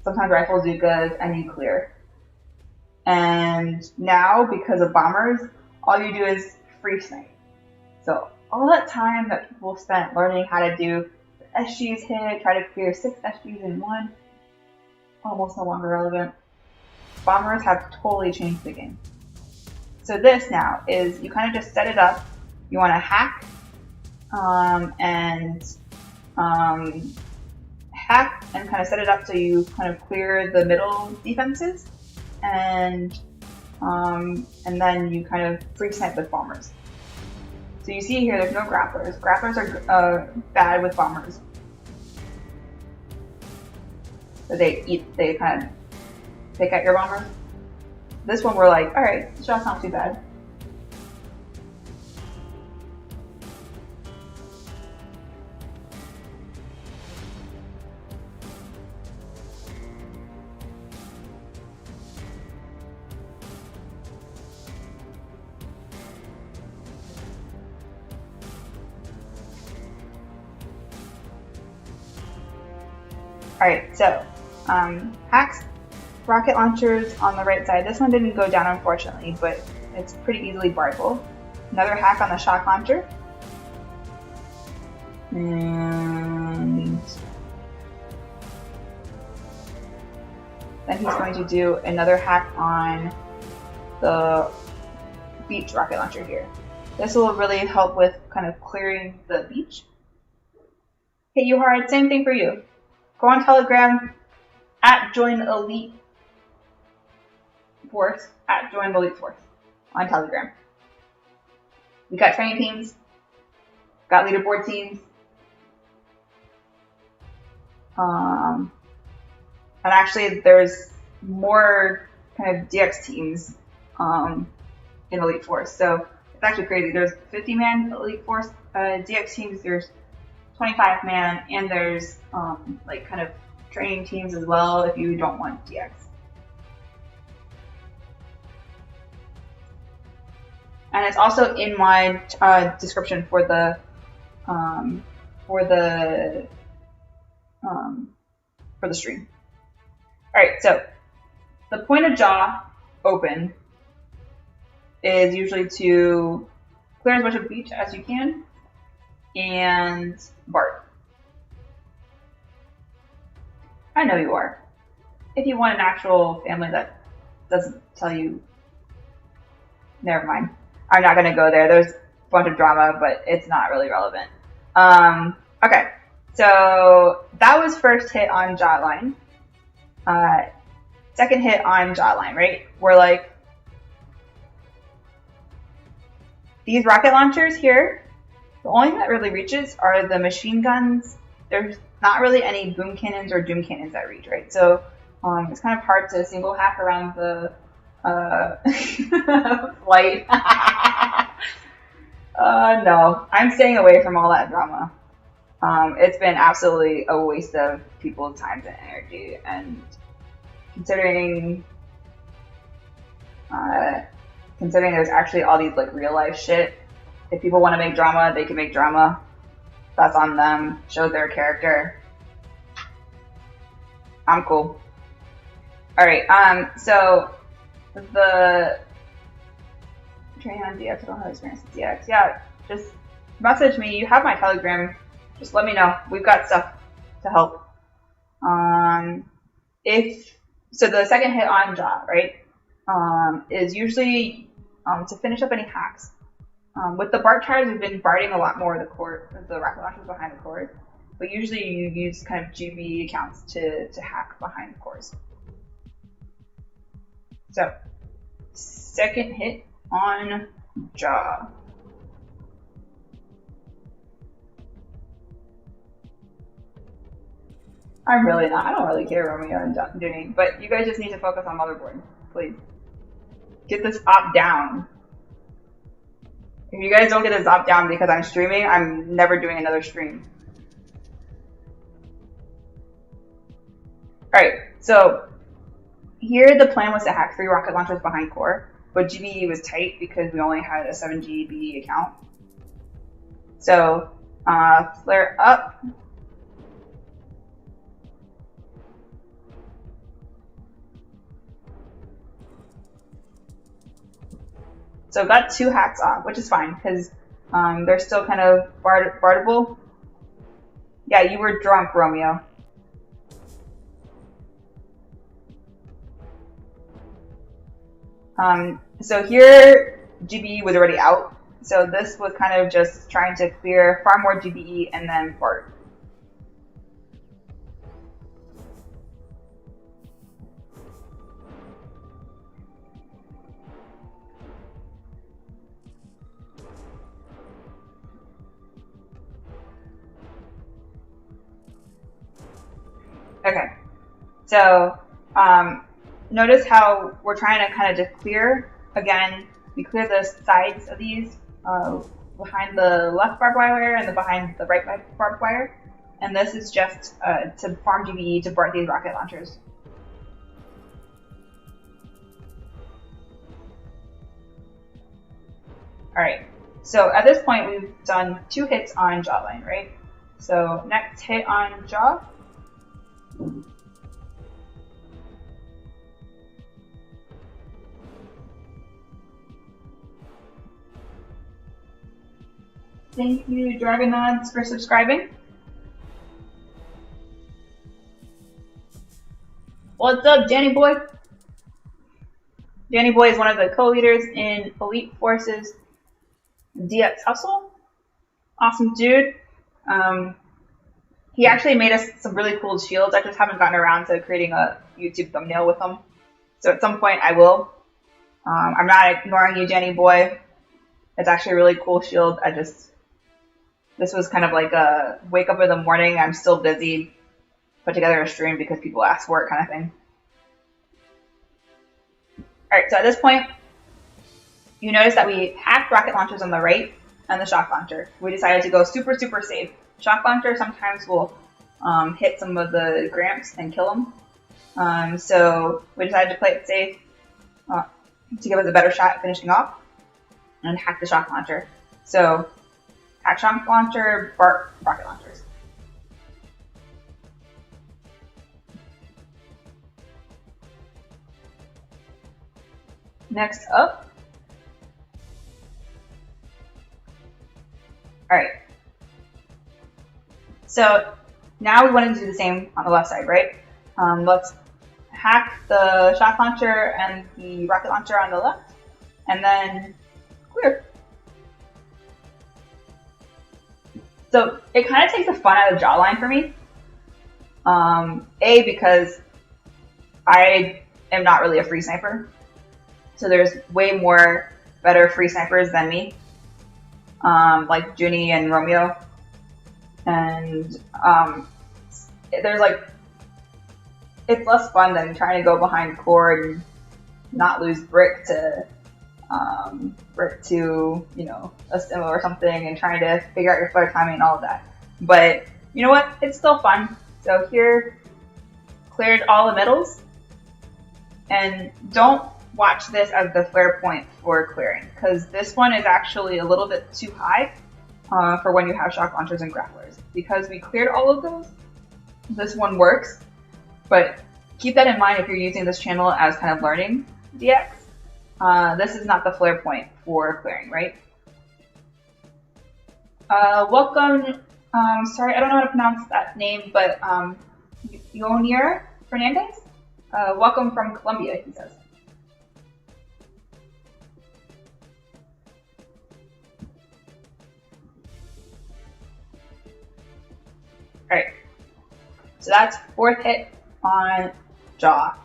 sometimes rifle Zukas, and you clear. And now, because of Bombers, all you do is free snipe. So all that time that people spent learning how to do the SGs hit, try to clear 6 SGs in one, almost no longer relevant. Bombers have totally changed the game. So this now is you kind of just set it up. You want to hack hack and kind of set it up so you kind of clear the middle defenses, and then you kind of free snipe with Bombers. So you see here, there's no grapplers. Grapplers are bad with Bombers. So they kind of pick at your Bombers. This one we're like, alright, the shot's not too bad. Alright, so hacks, rocket launchers on the right side. This one didn't go down, unfortunately, but it's pretty easily barrable. Another hack on the shock launcher. And then he's going to do another hack on the beach rocket launcher here. This will really help with kind of clearing the beach. Hit you hard, same thing for you. Go on Telegram, @join elite force, @join elite force on Telegram. We got training teams, got leaderboard teams, and actually there's more kind of DX teams in Elite Force. So it's actually crazy. There's 50-man Elite Force DX teams. There's 25-man, and there's like kind of training teams as well if you don't want DX. And it's also in my description for the stream. All right, so the point of Jaw open is usually to clear as much of beach as you can and Bart. I know you are. If you want an actual family that doesn't tell you, never mind. I'm not going to go there. There's a bunch of drama, but it's not really relevant. Okay, so that was first hit on Jawline. Second hit on Jawline, right? We're like, these rocket launchers here, the only thing that really reaches are the machine guns. There's not really any boom cannons or doom cannons that reach, right? So it's kind of hard to single hack around the flight. No, I'm staying away from all that drama. It's been absolutely a waste of people's time and energy, and considering there's actually all these like real life shit. If people want to make drama, they can make drama. That's on them. Show their character. I'm cool. All right. So the training on DX. I don't have experience with DX. Yeah, just message me. You have my Telegram. Just let me know. We've got stuff to help. So the second hit on Jaw, right, is usually to finish up any hacks. With the BART tires, we've been BARTing a lot more of the rocket launchers behind the core, but usually you use kind of GB accounts to hack behind the cores. So, second hit on Jaw. I'm really not. I don't really care Romeo and Dooney, but you guys just need to focus on motherboard, please. Get this op down. If you guys don't get a drop down because I'm streaming, I'm never doing another stream. Alright, so here the plan was to hack 3 rocket launchers behind core, but GBE was tight because we only had a 7 GB account. So, flare up. So got 2 hacks off, which is fine because they're still kind of bardable. Yeah, you were drunk, Romeo. So here GBE was already out. So this was kind of just trying to clear far more GBE and then fart. Okay, so notice how we're trying to kind of clear. Again, we clear the sides of these behind the left barbed wire and the behind the right barbed wire. And this is just to farm GBE to BART these rocket launchers. Alright, so at this point we've done 2 hits on Jawline, right? So next hit on Jaw. Thank you, Dragonauts, for subscribing. What's up, Danny Boy? Danny Boy is one of the co-leaders in Elite Forces DX Hustle. Awesome dude. He actually made us some really cool shields. I just haven't gotten around to creating a YouTube thumbnail with them. So at some point I will. I'm not ignoring you, Danny Boy. It's actually a really cool shield. This was kind of like a wake up in the morning, I'm still busy, put together a stream because people ask for it kind of thing. Alright, so at this point, you notice that we hacked rocket launchers on the right and the shock launcher. We decided to go super, super safe. Shock launcher sometimes will hit some of the Gramps and kill them. So we decided to play it safe to give us a better shot at finishing off and hack the shock launcher. So hack shock launcher, BART rocket launchers. Next up. Alright. So now we want to do the same on the left side, right? Let's hack the shock launcher and the rocket launcher on the left, and then clear. So it kind of takes the fun out of Jawline for me. A, because I am not really a free sniper. So there's way more better free snipers than me. Like Junie and Romeo. And there's like, it's less fun than trying to go behind core and not lose brick to you know, a stim or something, and trying to figure out your flare timing and all of that. But you know what? It's still fun. So here, cleared all the middles, and don't watch this as the flare point for clearing, because this one is actually a little bit too high for when you have shock launchers and grapplers. Because we cleared all of those, this one works, but keep that in mind if you're using this channel as kind of learning DX. This is not the flare point for clearing, right? Welcome, sorry, I don't know how to pronounce that name, but Yonir Fernandez? Welcome from Colombia, he says. Alright, so that's 4th hit on Jaw.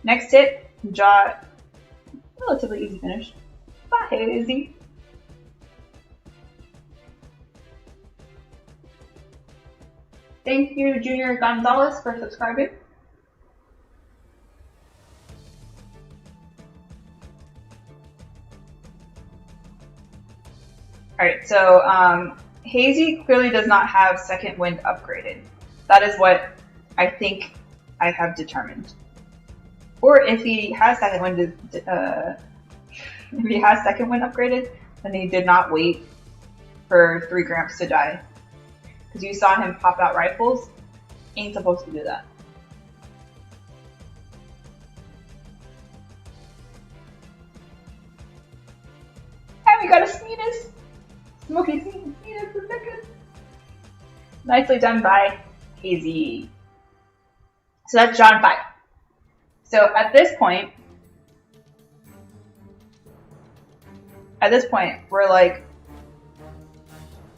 Next hit, Jaw, relatively easy finish. Bye, easy. Thank you, Junior Gonzalez, for subscribing. Alright, so Hazy clearly does not have Second Wind upgraded. That is what I think I have determined. Or if he has Second Wind, upgraded, then he did not wait for 3 Gramps to die. Because you saw him pop out rifles. Ain't supposed to do that. And we got a Sneedus! Smoky Sneedus the second! Nicely done by Hazy. So that's John 5. So at this point, we're like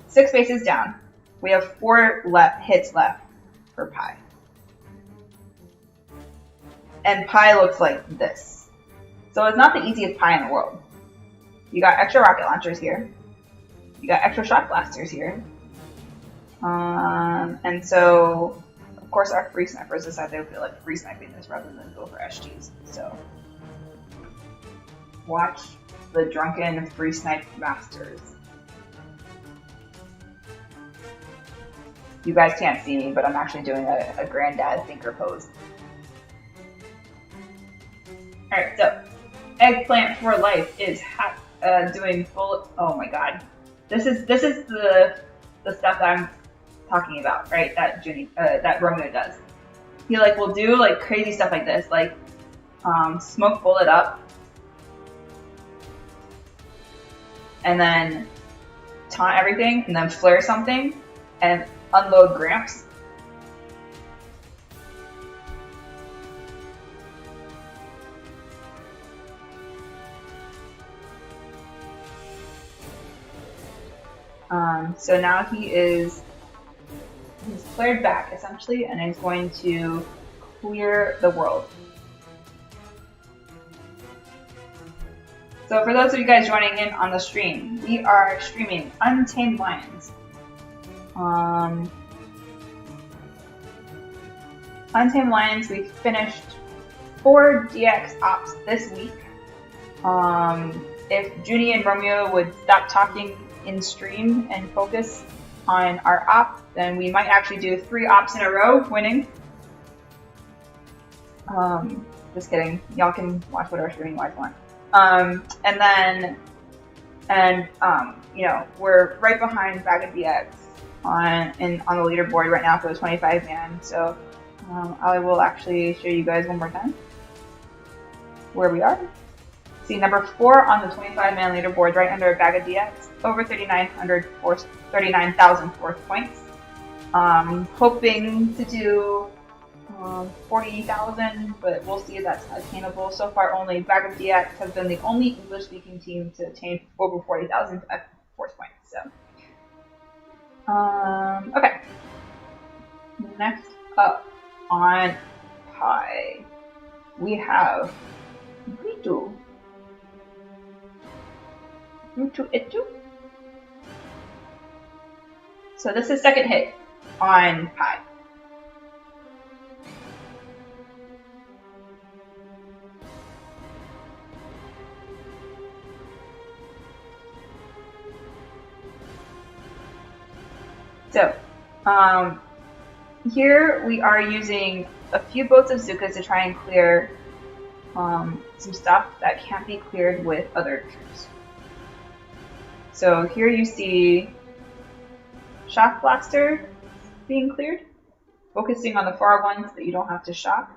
6 spaces down. We have 4 hits left for Pi. And Pi looks like this. So it's not the easiest Pi in the world. You got extra rocket launchers here. You got extra shock blasters here. And so, of course, our free snipers decide they feel like free sniping this rather than go for SGs. So, watch the drunken free snipe masters. You guys can't see me, but I'm actually doing a granddad thinker pose. Alright, so Eggplant for Life is doing full. Oh my god, this is the stuff that I'm talking about, right? That that Romeo does. He will do crazy stuff like this, smoke bullet up, and then taunt everything, and then flare something, and unload Gramps. So now he's flared back essentially, and is going to clear the world. So for those of you guys joining in on the stream, we are streaming Untamed Lions. Untamed Lions, we finished 4 DX ops this week. If Junie and Romeo would stop talking in stream and focus on our op, then we might actually do 3 ops in a row, winning. Just kidding. Y'all can watch whatever streaming you guys want. We're right behind Bag of DX on the leaderboard right now for the 25 man. So I will actually show you guys one more time where we are. See, number 4 on the 25 man leaderboard, right under Bag of DX, over 39,000 fourth points. Hoping to do 40,000, but we'll see if that's attainable. So far, only Bag of DX has been the only English-speaking team to attain over 40,000 fourth points. So, okay. Next up on Pi, we have Ritu. So this is second hit on Pi. So here we are using a few boats of Zukas to try and clear some stuff that can't be cleared with other troops. So here you see Shock Blaster being cleared, focusing on the far ones that you don't have to shock.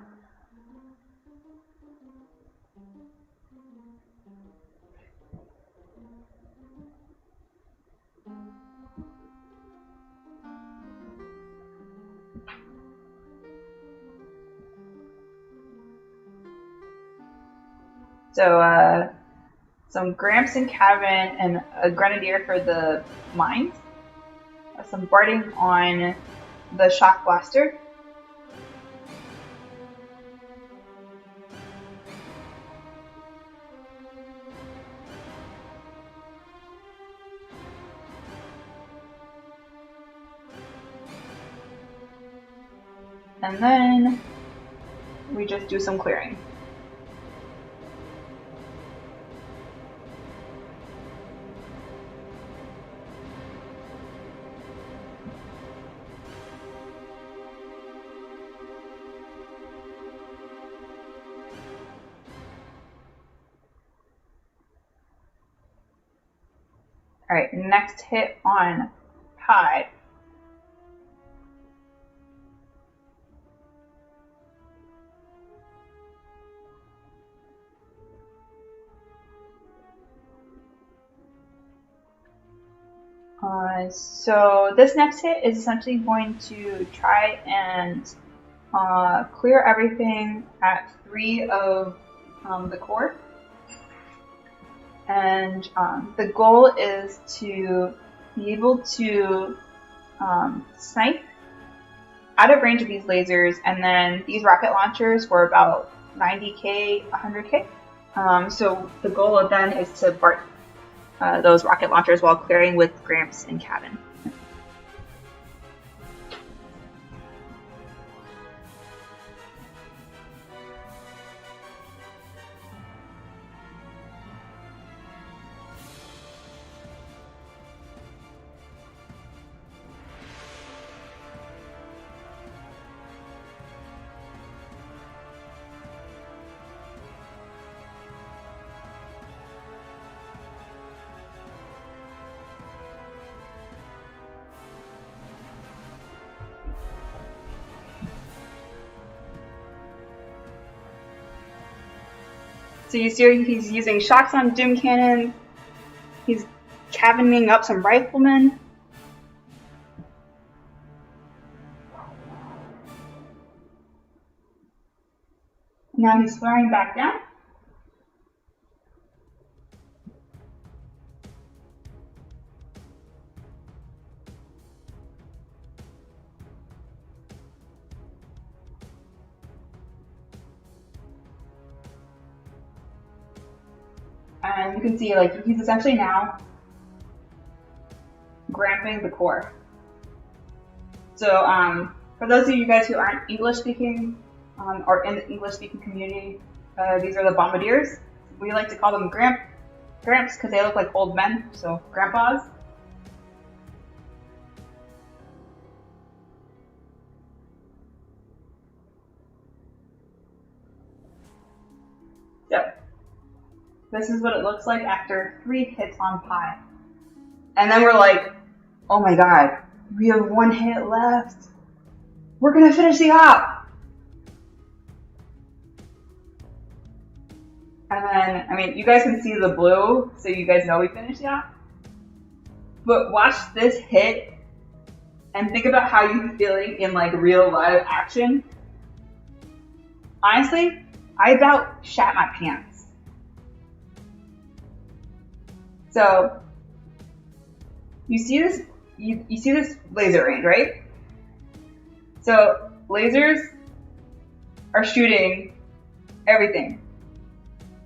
So some Gramps and Cabin and a Grenadier for the mines. Some Barding on the Shock Blaster. And then we just do some clearing. All right, next hit on pi. So this next hit is essentially going to try and clear everything at 3 of the core. And the goal is to be able to snipe out of range of these lasers, and then these rocket launchers were about 90k, 100k. So the goal then is to BART those rocket launchers while clearing with Gramps and Cabin. So you see he's using shocks on Doom Cannon. He's cabining up some riflemen. Now he's flaring back down. And you can see, like, he's essentially now gramping the core. So, for those of you guys who aren't English speaking, or in the English speaking community, these are the bombardiers. We like to call them gramps because they look like old men, so grandpas. So, this is what it looks like after 3 hits on pi. And then we're like, oh my god, we have 1 hit left. We're gonna finish the op. And then, I mean, you guys can see the blue, so you guys know we finished the op. But watch this hit and think about how you're feeling in like real live action. Honestly, I about shat my pants. So, you see this, you see this laser range, right? So, lasers are shooting everything.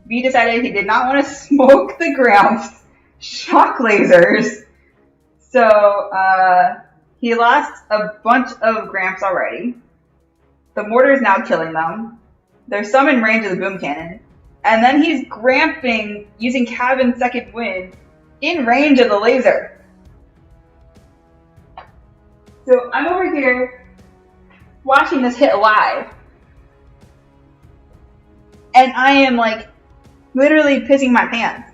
V decided he did not want to smoke the Gramps shock lasers. So, he lost a bunch of Gramps already. The mortar is now killing them. There's some in range of the boom cannon. And then he's gramping using Cabin's second wind in range of the laser. So I'm over here watching this hit live. And I am like literally pissing my pants.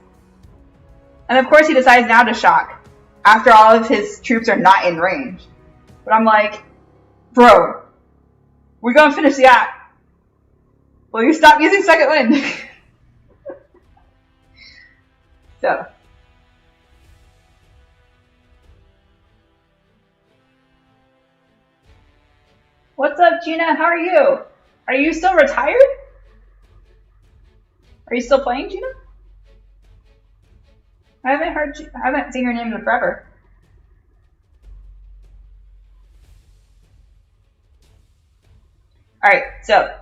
And of course he decides now to shock after all of his troops are not in range. But I'm like, bro, we're gonna finish the act. Will you stop using second wind? So. What's up, Gina? How are you? Are you still retired? Are you still playing, Gina? I haven't seen your name in forever. Alright, so.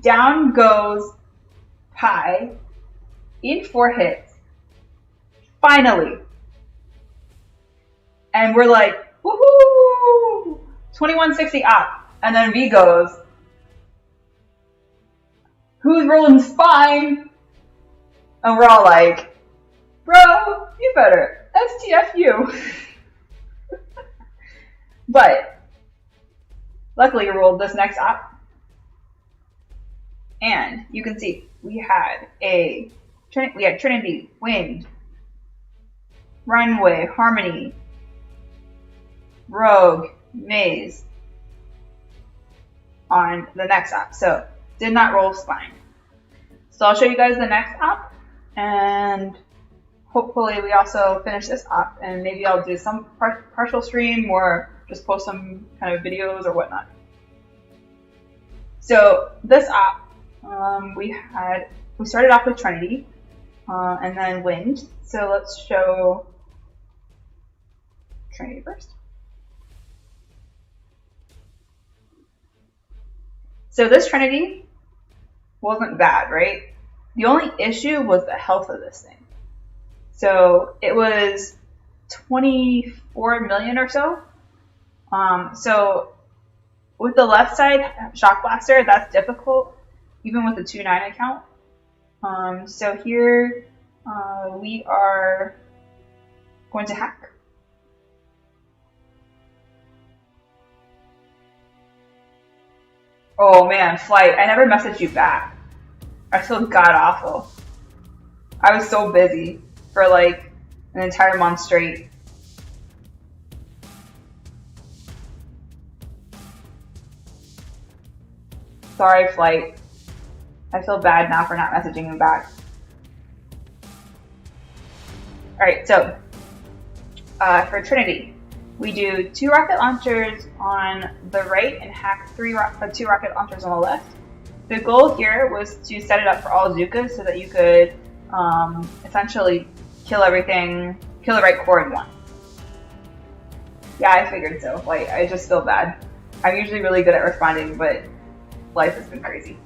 Down goes Pi in 4 hits. Finally. And we're like, woohoo! 2160 up. And then V goes, who's rolling spine? And we're all like, bro, you better STFU. But luckily you rolled this next op. And you can see we had a we had Trinity, Wind, Runway, Harmony, Rogue, Maze on the next app. So did not roll Spine. So I'll show you guys the next app, and hopefully we also finish this app, and maybe I'll do some partial stream or just post some kind of videos or whatnot. So this app, we started off with Trinity, and then Wind. So let's show Trinity first. So this Trinity wasn't bad, right? The only issue was the health of this thing. So it was 24 million or so. So with the left side Shock Blaster, that's difficult, even with the 2.9 account. So here we are going to hack. Oh man, Flight, I never messaged you back. I feel god awful. I was so busy for like an entire month straight. Sorry, Flight. I feel bad now for not messaging him back. Alright, so for Trinity, we do 2 rocket launchers on the right and hack 2 rocket launchers on the left. The goal here was to set it up for all Zookas so that you could essentially kill everything, kill the right core in one. Yeah, I figured so. Like, I just feel bad. I'm usually really good at responding, but life has been crazy.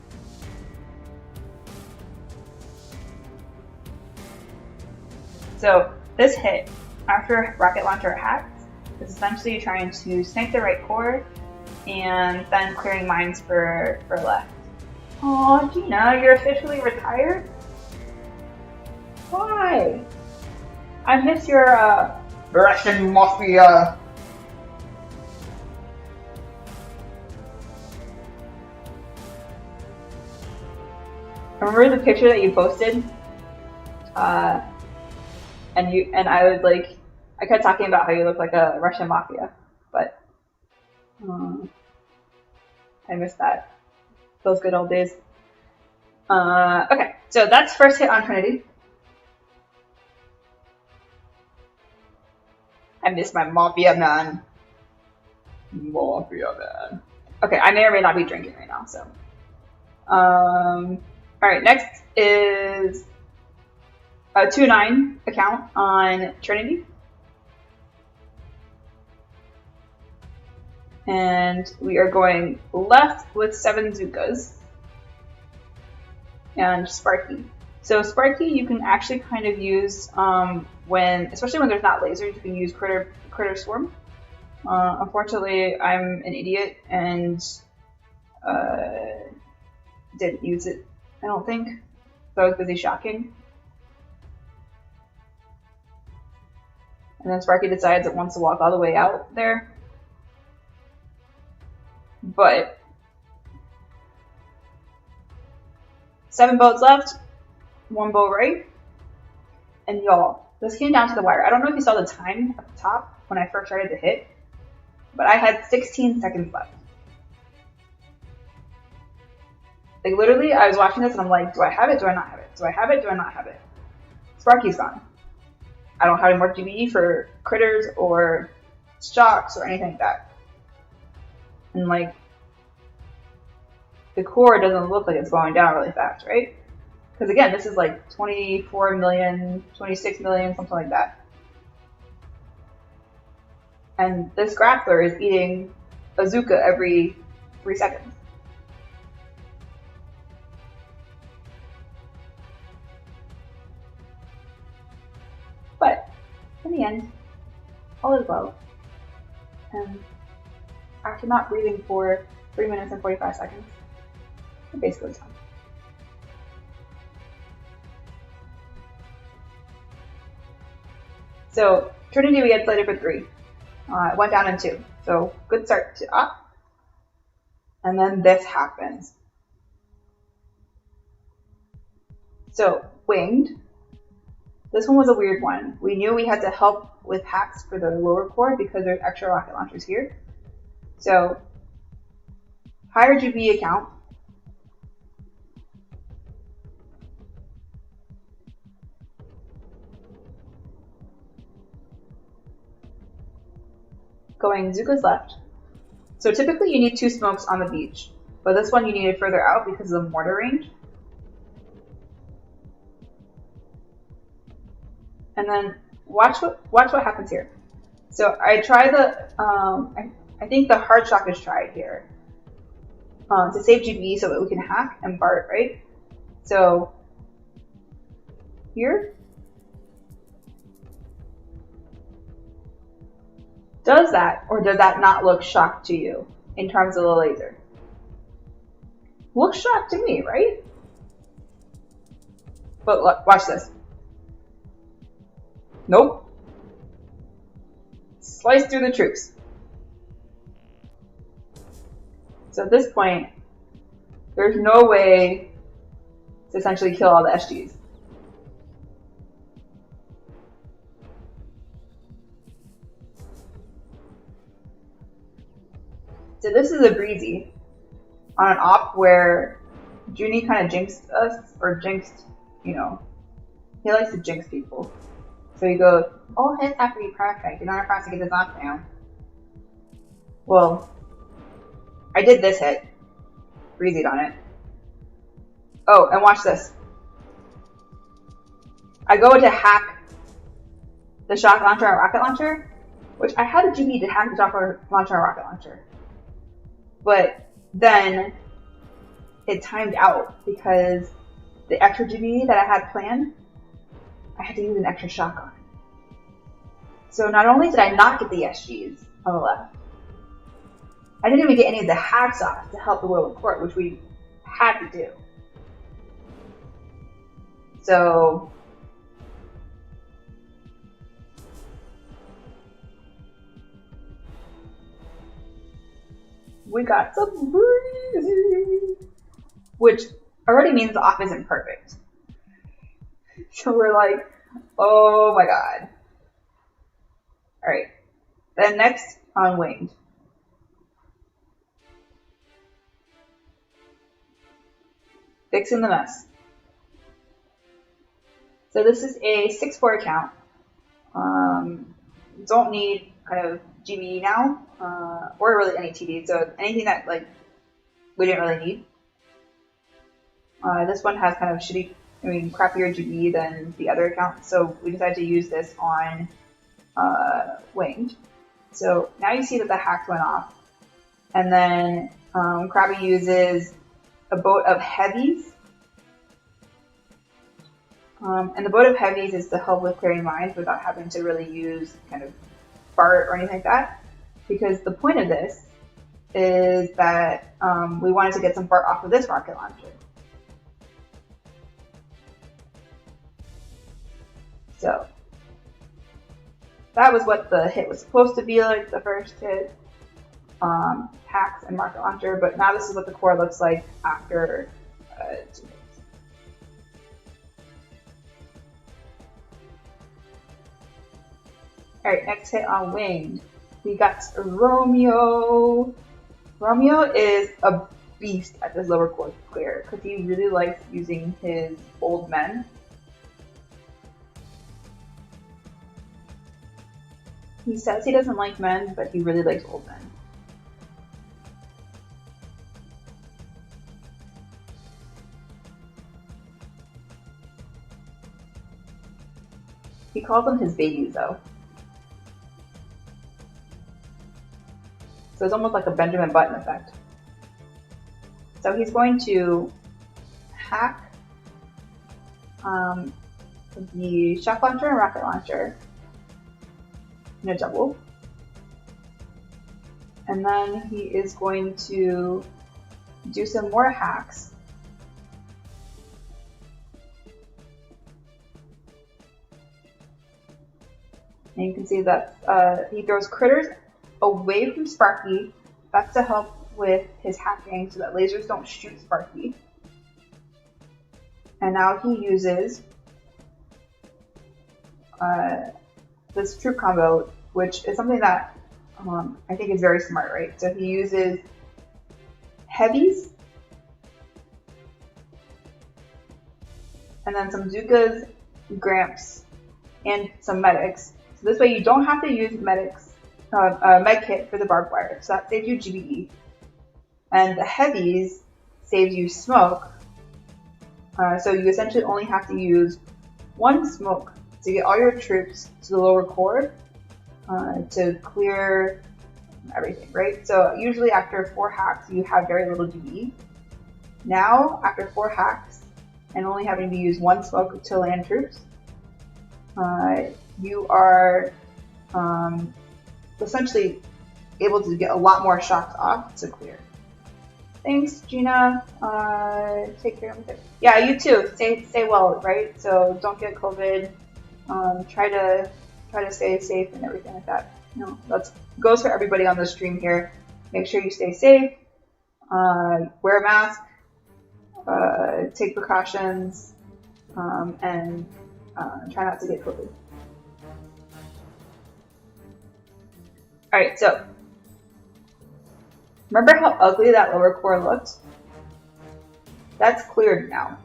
So this hit, after rocket launcher hacks, is essentially trying to snipe the right core and then clearing mines for left. Aw, Gina, you're officially retired? Why? I miss your Russian mafia. Remember the picture that you posted? And I was like, I kept talking about how you look like a Russian mafia, but I missed that. Those good old days. Okay, so that's first hit on Trinity. I miss my mafia man. Mafia man. Okay, I may or may not be drinking right now, so. Alright, next is a 2.9 account on Trinity. And we are going left with 7 Zookas and Sparky. So Sparky you can actually kind of use especially when there's not lasers, you can use Critter Swarm. Unfortunately, I'm an idiot and didn't use it, I don't think. So I was busy shocking. And then Sparky decides it wants to walk all the way out there. But 7 boats left, 1 boat right. And y'all, this came down to the wire. I don't know if you saw the time at the top when I first started to hit, but I had 16 seconds left. Like literally, I was watching this and I'm like, do I have it? Do I not have it? Do I have it? Do I not have it? Sparky's gone. I don't have any more GBE for critters or shocks or anything like that. And like, the core doesn't look like it's going down really fast, right? Because again, this is like 24 million, 26 million, something like that. And this grappler is eating a Zooka every 3 seconds. But in the end, all is well. And after not breathing for 3 minutes and 45 seconds, it basically is done. So Trinity we had slated for 3. It went down in 2. So good start to up. And then this happens. So winged. This one was a weird one. We knew we had to help with hacks for the lower core because there's extra rocket launchers here. So, higher GB account. Going Zuka's left. So typically you need 2 smokes on the beach, but this one you needed further out because of the mortar range. And then watch what happens here. So I try the, I think the hard shock is tried here to save GB so that we can hack and BART, right? So here, does that or does that not look shocked to you in terms of the laser? Looks shocked to me, right? But look, watch this. Nope. Slice through the troops. So at this point, there's no way to essentially kill all the SGs. So this is a breezy on an op where Junie kind of jinxed us, or jinxed, you know, he likes to jinx people. So he goes, all hits have to be perfect in order for us to get this knockdown. Well, I did this hit. Breezied on it. Oh, and watch this. I go to hack the shock launcher and rocket launcher, which I had a GB to hack the shock launcher and rocket launcher. But then it timed out because the extra GB that I had planned, I had to use an extra shock on it. So not only did I not get the SGs on the left, I didn't even get any of the hacks off to help the lower court, which we had to do. So we got some breezy, which already means the off isn't perfect. So we're like, oh my god. Alright. Then next on winged. Fixing the mess. So this is a 6-4 account. Don't need kind of GB now, or really any TD. So anything that like we didn't really need. This one has kind of crappier GB than the other account, so we decided to use this on winged. So now you see that the hacks went off, and then Krabby uses a boat of heavies. And the boat of heavies is to help with clearing mines without having to really use kind of BART or anything like that. Because the point of this is that we wanted to get some BART off of this rocket launcher. So that was what the hit was supposed to be like, the first hit. Hacks and rocket launcher, but now this is what the core looks like after 2 hits. Alright, next hit on winged. We got Romeo. Romeo is a beast at this lower core clear because he really likes using his old men. He says he doesn't like men, but he really likes old men. He calls them his babies, though. So it's almost like a Benjamin Button effect. So he's going to hack the shock launcher and rocket launcher in a double. And then he is going to do some more hacks. And you can see that he throws critters away from Sparky. That's to help with his hacking so that lasers don't shoot Sparky. And now he uses this troop combo, which is something that I think is very smart, right? So he uses heavies, and then some Zukas, Gramps, and some medics. So this way you don't have to use medics, med kit for the barbed wire, so that saves you GBE. And the heavies saves you smoke, so you essentially only have to use one smoke to get all your troops to the lower core to clear everything, right? So usually after 4 hacks, you have very little GBE. Now, after 4 hacks and only having to use one smoke to land troops, you are essentially able to get a lot more shots off to clear. Thanks, Gina. Take care of it. Yeah, you too. Stay well, right? So don't get COVID. Try to stay safe and everything like that. You know, that goes for everybody on the stream here. Make sure you stay safe. Wear a mask. Take precautions, and try not to get COVID. All right, so remember how ugly that lower core looked? That's cleared now.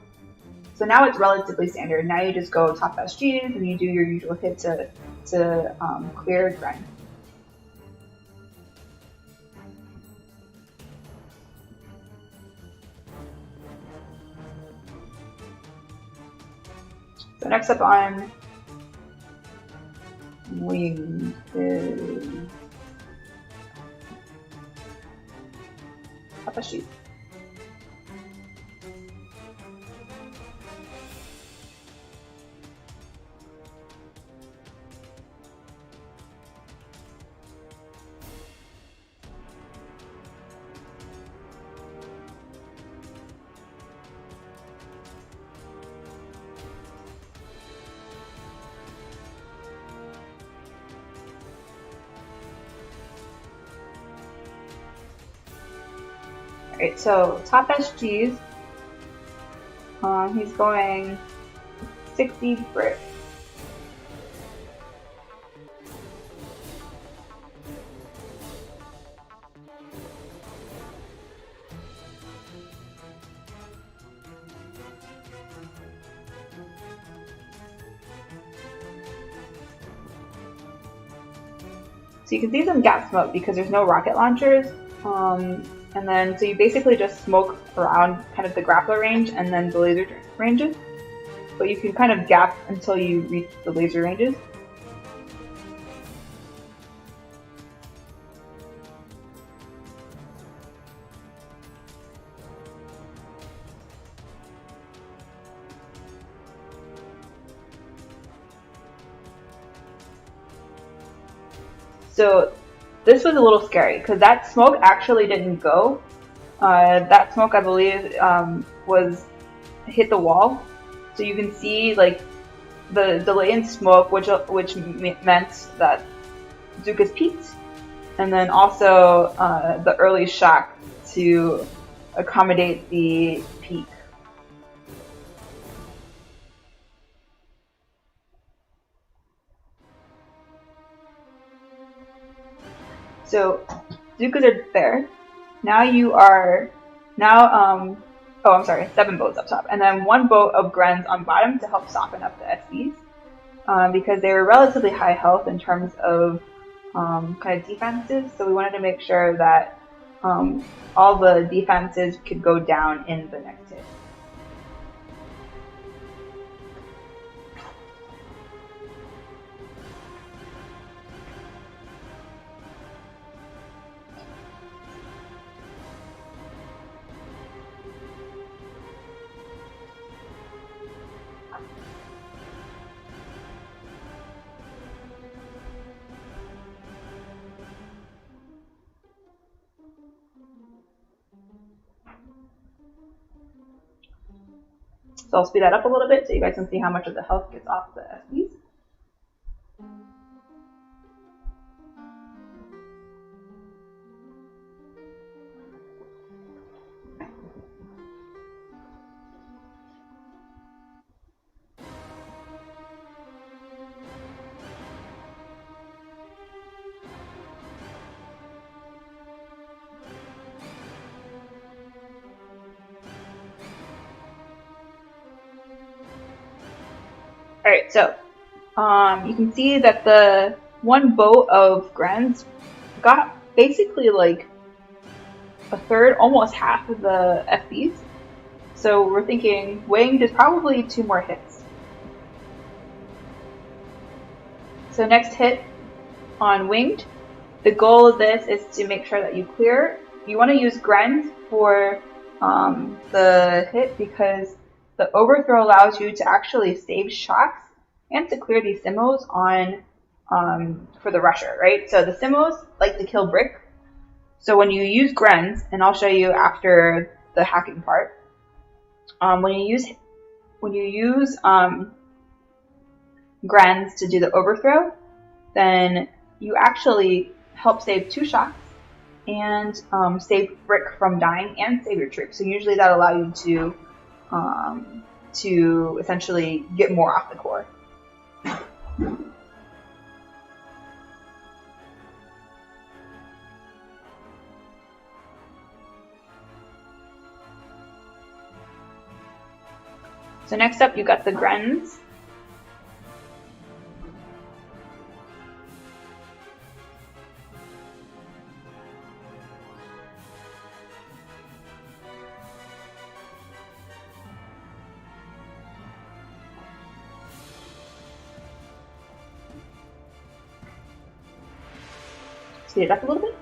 So now it's relatively standard. Now you just go top SGs and you do your usual hit to clear grind. So next up on wings is top SGs. Alright, so top SGs, he's going 60 brick. So you can see some gap smoke because there's no rocket launchers. And then, so you basically just smoke around kind of the grappler range and then the laser ranges. But you can kind of gap until you reach the laser ranges. So this was a little scary because that smoke actually didn't go. That smoke, I believe, was hit the wall. So you can see like the delay in smoke, which meant that Zuka's peaked, and then also the early shock to accommodate the peak. So Zukas are there. Now you are, oh I'm sorry, 7 boats up top. And then 1 boat of Grens on bottom to help soften up the SBs. Because they were relatively high health in terms of kind of defenses. So we wanted to make sure that all the defenses could go down in the next hit. So I'll speed that up a little bit so you guys can see how much of the health gets off the SBs. Alright, so you can see that the one boat of Grens got basically like a third, almost half of the FBs. So we're thinking winged is probably 2 more hits. So next hit on winged. The goal of this is to make sure that you clear. You want to use Grens for the hit because the overthrow allows you to actually save shots and to clear these simmos on for the rusher, right? So the simmos like to kill brick. So when you use Grens, and I'll show you after the hacking part, when you use Grens to do the overthrow, then you actually help save 2 shots and save brick from dying and save your troops. So usually that allows you to essentially get more off the core. So next up, you got the Grens. Speed it up a little bit.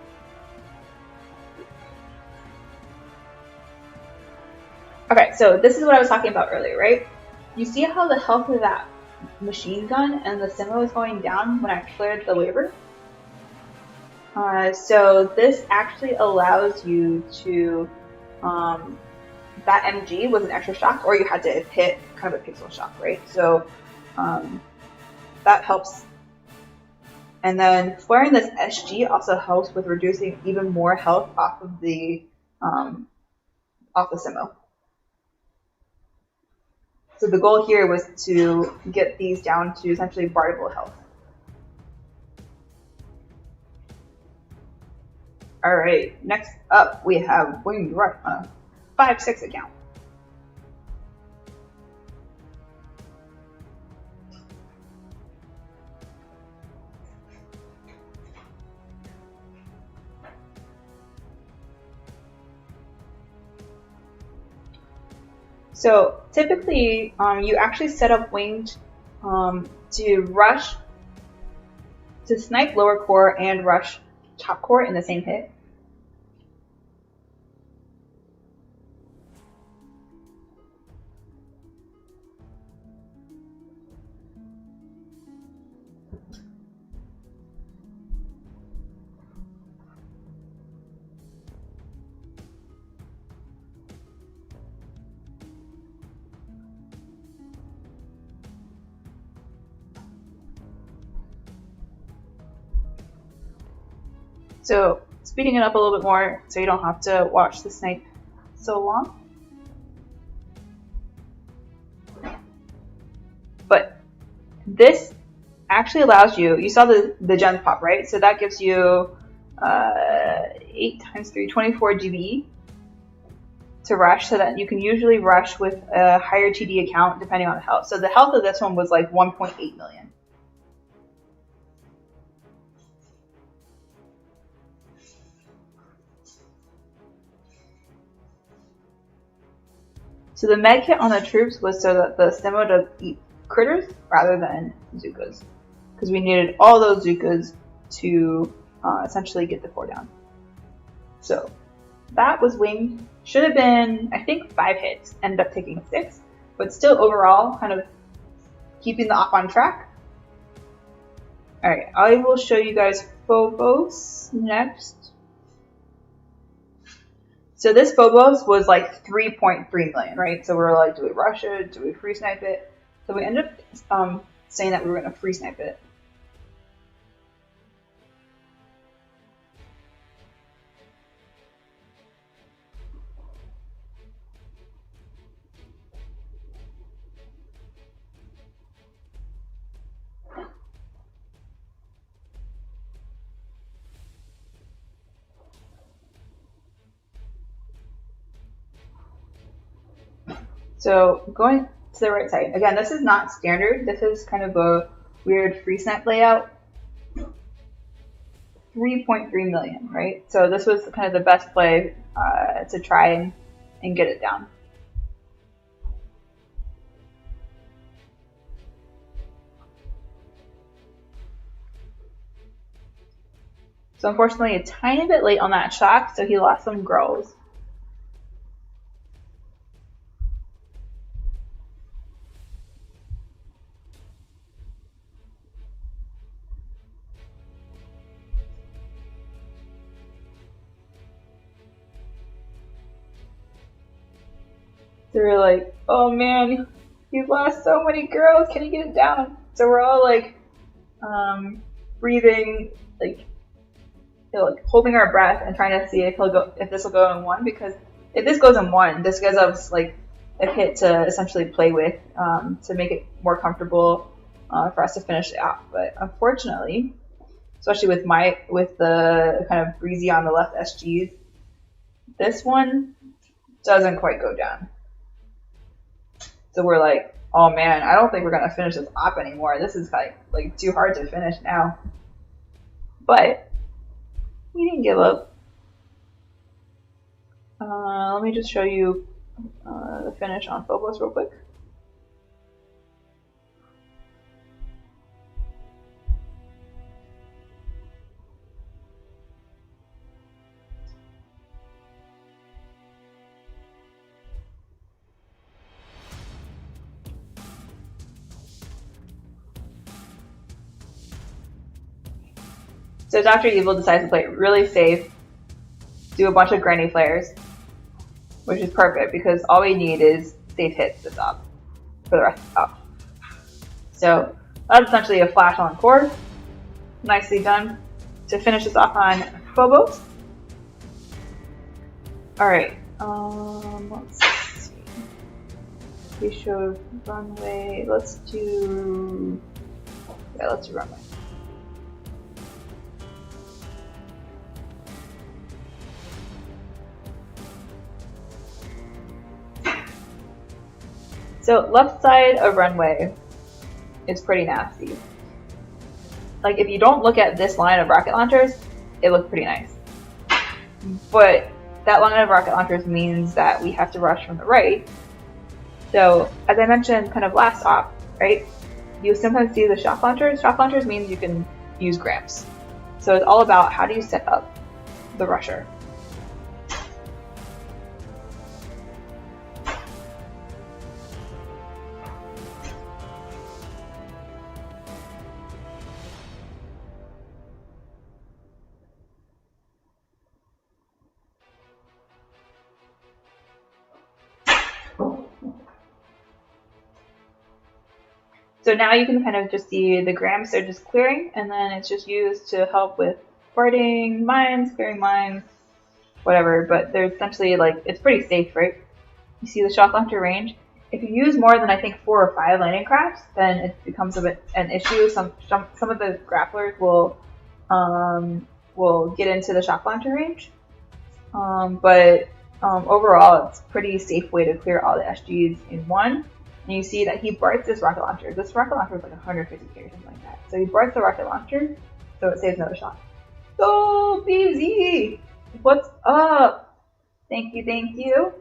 Okay, so this is what I was talking about earlier, right? You see how the health of that machine gun and the Simo is going down when I cleared the waiver? So this actually allows you to, that MG was an extra shock, or you had to hit kind of a pixel shock, right? So that helps. And then flaring this SG also helps with reducing even more health off of the Simo. So the goal here was to get these down to essentially bartable health. All right, next up we have Winged Rush on a 5/6 account. So typically, you actually set up Winged to rush, to snipe lower core and rush top core in the same hit. So speeding it up a little bit more so you don't have to watch the snipe so long. But this actually allows you, you saw the gems pop, right? So that gives you 8 times 3, 24 GBE to rush, so that you can usually rush with a higher TD account depending on the health. So the health of this one was like 1.8 million. So the med kit on the troops was so that the Simo does eat critters rather than Zukas, because we needed all those Zukas to essentially get the core down. So that was Winged. Should have been, I think, 5 hits, ended up taking 6, but still overall kind of keeping the op on track. Alright, I will show you guys Phobos next. So this Phobos was like 3.3 million, right? So we're like, do we rush it? Do we free snipe it? So we ended up saying that we were going to free snipe it. So going to the right side. Again, this is not standard. This is kind of a weird free snap layout. 3.3 million, right? So this was kind of the best play to try and get it down. So unfortunately, a tiny bit late on that shock, so he lost some girls. So we're like, oh man, he's lost so many girls. Can he get it down? So we're all like breathing, like holding our breath and trying to see if this will go in one, because if this goes in one, this gives us like a hit to essentially play with to make it more comfortable for us to finish it out. But unfortunately, especially with the kind of breezy on the left SGs, this one doesn't quite go down. So we're like, oh man, I don't think we're gonna finish this op anymore. This is like too hard to finish now. But we didn't give up. Let me just show you the finish on Phobos real quick. So Dr. Evil decides to play it really safe, do a bunch of granny flares, which is perfect because all we need is safe hits this up for the rest of the op. So that's essentially a flash on core. Nicely done to finish this off on Phobos. Alright, let's see. We showed Runway. Let's do Runway. So left side of Runway is pretty nasty. Like if you don't look at this line of rocket launchers, it looks pretty nice. But that line of rocket launchers means that we have to rush from the right. So as I mentioned kind of last op, right? You sometimes see the shock launchers. Shock launchers means you can use gramps. So it's all about how do you set up the rusher. So now you can kind of just see the grams are just clearing, and then it's just used to help with farting mines, clearing mines, whatever. But they're essentially like, it's pretty safe, right? You see the shock launcher range. If you use more than I think 4 or 5 landing crafts, then it becomes a bit an issue. Some of the grapplers will get into the shock launcher range, but overall it's a pretty safe way to clear all the SGs in one. And you see that he barts this rocket launcher. This rocket launcher is like 150k or something like that. So he barts the rocket launcher, so it saves another shot. So BZ, what's up? Thank you, thank you.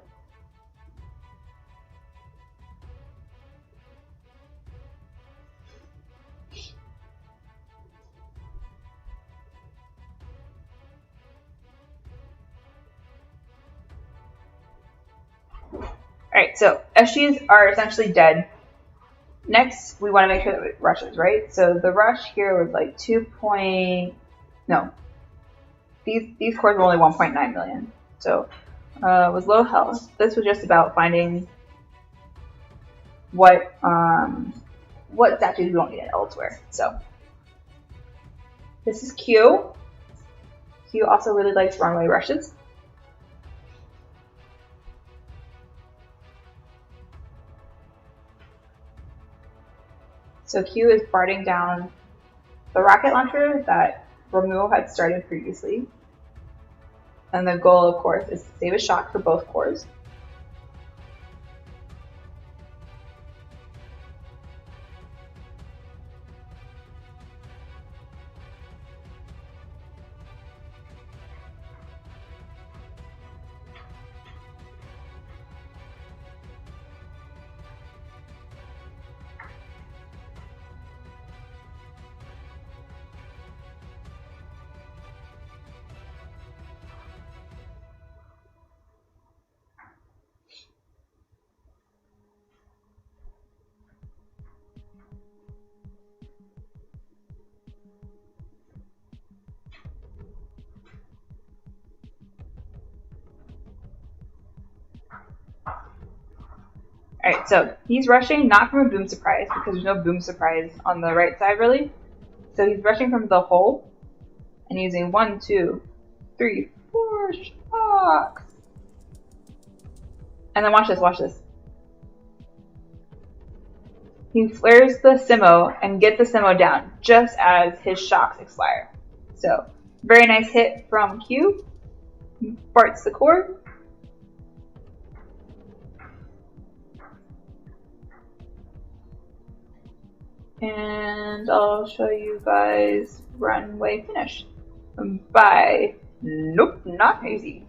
Alright, so SGs are essentially dead. Next, we want to make sure that it rushes, right? So the rush here was like these cores were only 1.9 million. So it was low health. This was just about finding what statues we don't need it elsewhere. So this is Q. Q also really likes runway rushes. So Q is farting down the rocket launcher that Romeo had started previously. And the goal, of course, is to save a shock for both cores. So he's rushing not from a boom surprise because there's no boom surprise on the right side really. So he's rushing from the hole and using 1, 2, 3, 4 shocks. And then watch this, watch this. He flares the Simo and gets the Simo down just as his shocks expire. So very nice hit from Q. Farts the core. And I'll show you guys Runway finish. Bye. Nope, not easy.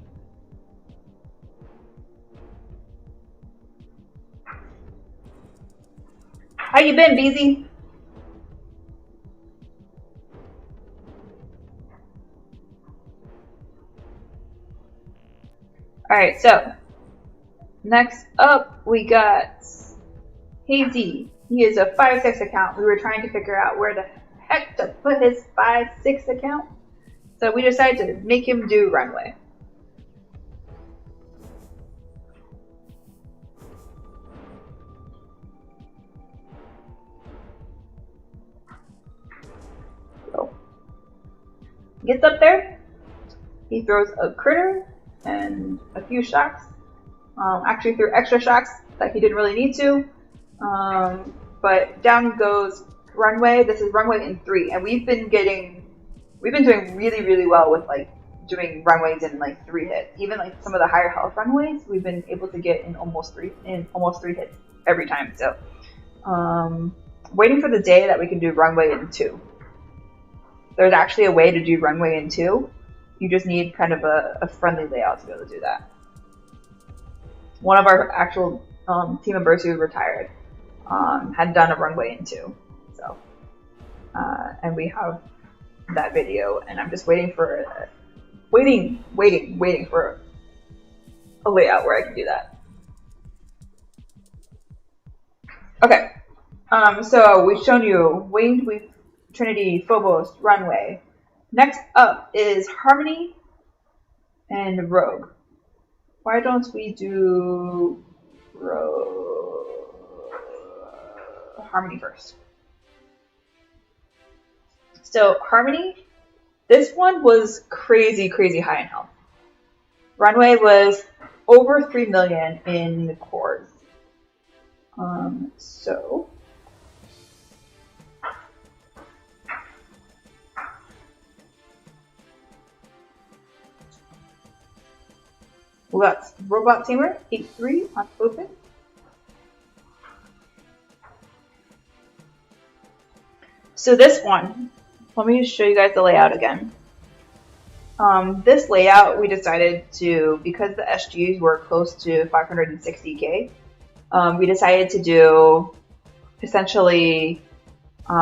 How you been, Beezy? Alright, so next up we got Hazy. He is a 5-6 account. We were trying to figure out where the heck to put his 5-6 account. So we decided to make him do Runway. So, gets up there. He throws a critter and a few shocks. Actually threw extra shocks that he didn't really need to. But down goes Runway. This is Runway in 3, and we've been doing really, really well with like doing runways in like 3 hits. Even like some of the higher health runways, we've been able to get in almost three hits every time. So, waiting for the day that we can do Runway in 2. There's actually a way to do Runway in 2. You just need kind of a friendly layout to be able to do that. One of our actual team members who retired had done a Runway in 2. So, and we have that video, and I'm just waiting for waiting for a layout where I can do that. Okay, so we've shown you Winged with Trinity, Phobos, Runway. Next up is Harmony and Rogue. Why don't we do Harmony first? So Harmony, this one was crazy high in health. Runway was over 3 million in the cores. So we got Robot Tamer 8-3 on open. So this one, let me just show you guys the layout again. This layout we decided to, because the SGs were close to 560k, we decided to do essentially 2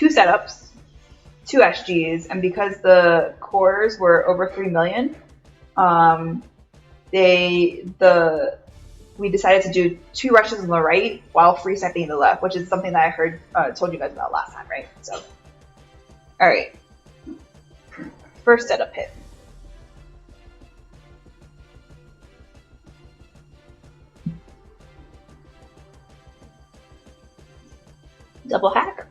setups, 2 SGs, and because the cores were over 3 million, we decided to do 2 rushes on the right while free stepping the left, which is something that I heard told you guys about last time, right? So, all right, first setup hit. Double hack,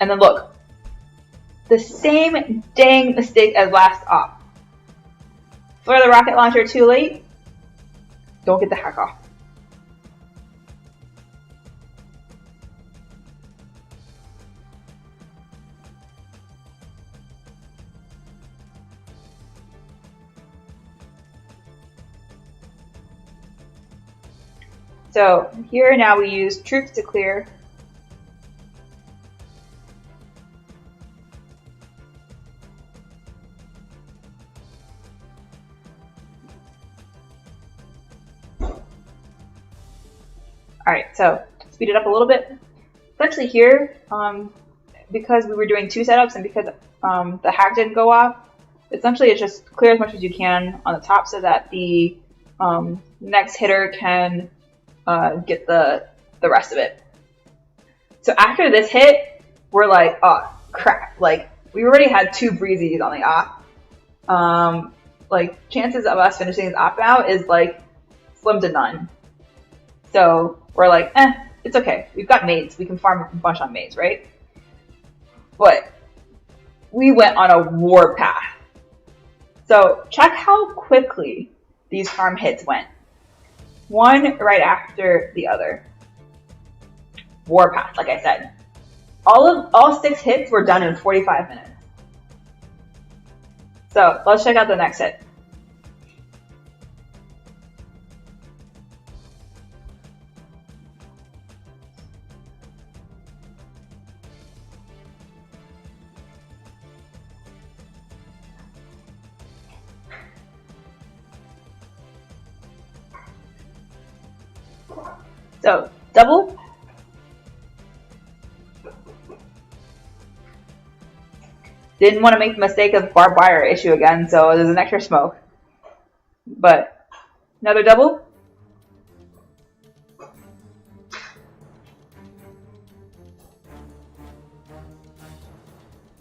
and then look, the same dang mistake as last op. Flare the rocket launcher too late. Don't get the hack off. So here now we use troops to clear. Alright, so speed it up a little bit. Essentially here, because we were doing 2 setups and because the hack didn't go off, essentially it's just clear as much as you can on the top so that the next hitter can get the rest of it. So after this hit, we're like, oh crap, like we already had 2 breezies on the op. Like chances of us finishing this op out is like slim to none. So we're like, it's okay. We've got maids. We can farm a bunch on maids, right? But we went on a war path. So check how quickly these farm hits went. One right after the other. War path, like I said. All 6 hits were done in 45 minutes. So let's check out the next hit. So double. Didn't want to make the mistake of barbed wire issue again, so there's an extra smoke. But another double.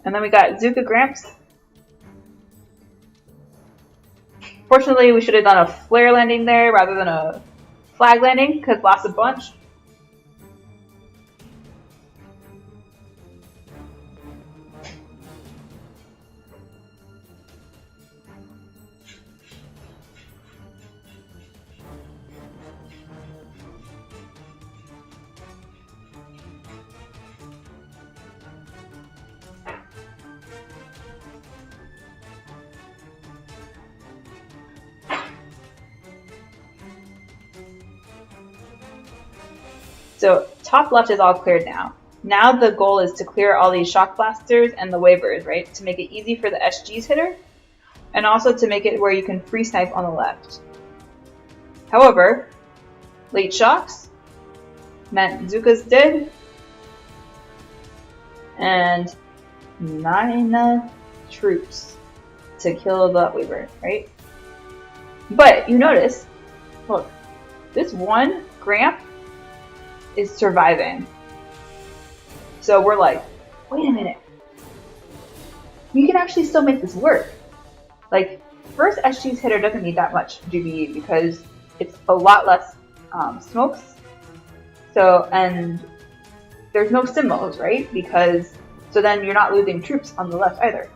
And then we got Zuka Gramps. Fortunately, we should have done a flare landing there rather than a flag landing, because lost a bunch. So top left is all cleared now. Now the goal is to clear all these shock blasters and the waivers, right? To make it easy for the SG's hitter, and also to make it where you can free snipe on the left. However, late shocks meant Zuka's dead, and not enough troops to kill the waiver, right? But you notice, look, this one Gramp is surviving. So we're like, wait a minute. We can actually still make this work. Like, first SG's hitter doesn't need that much GBE because it's a lot less smokes. So, and there's no simmos, right? Because, so then you're not losing troops on the left either.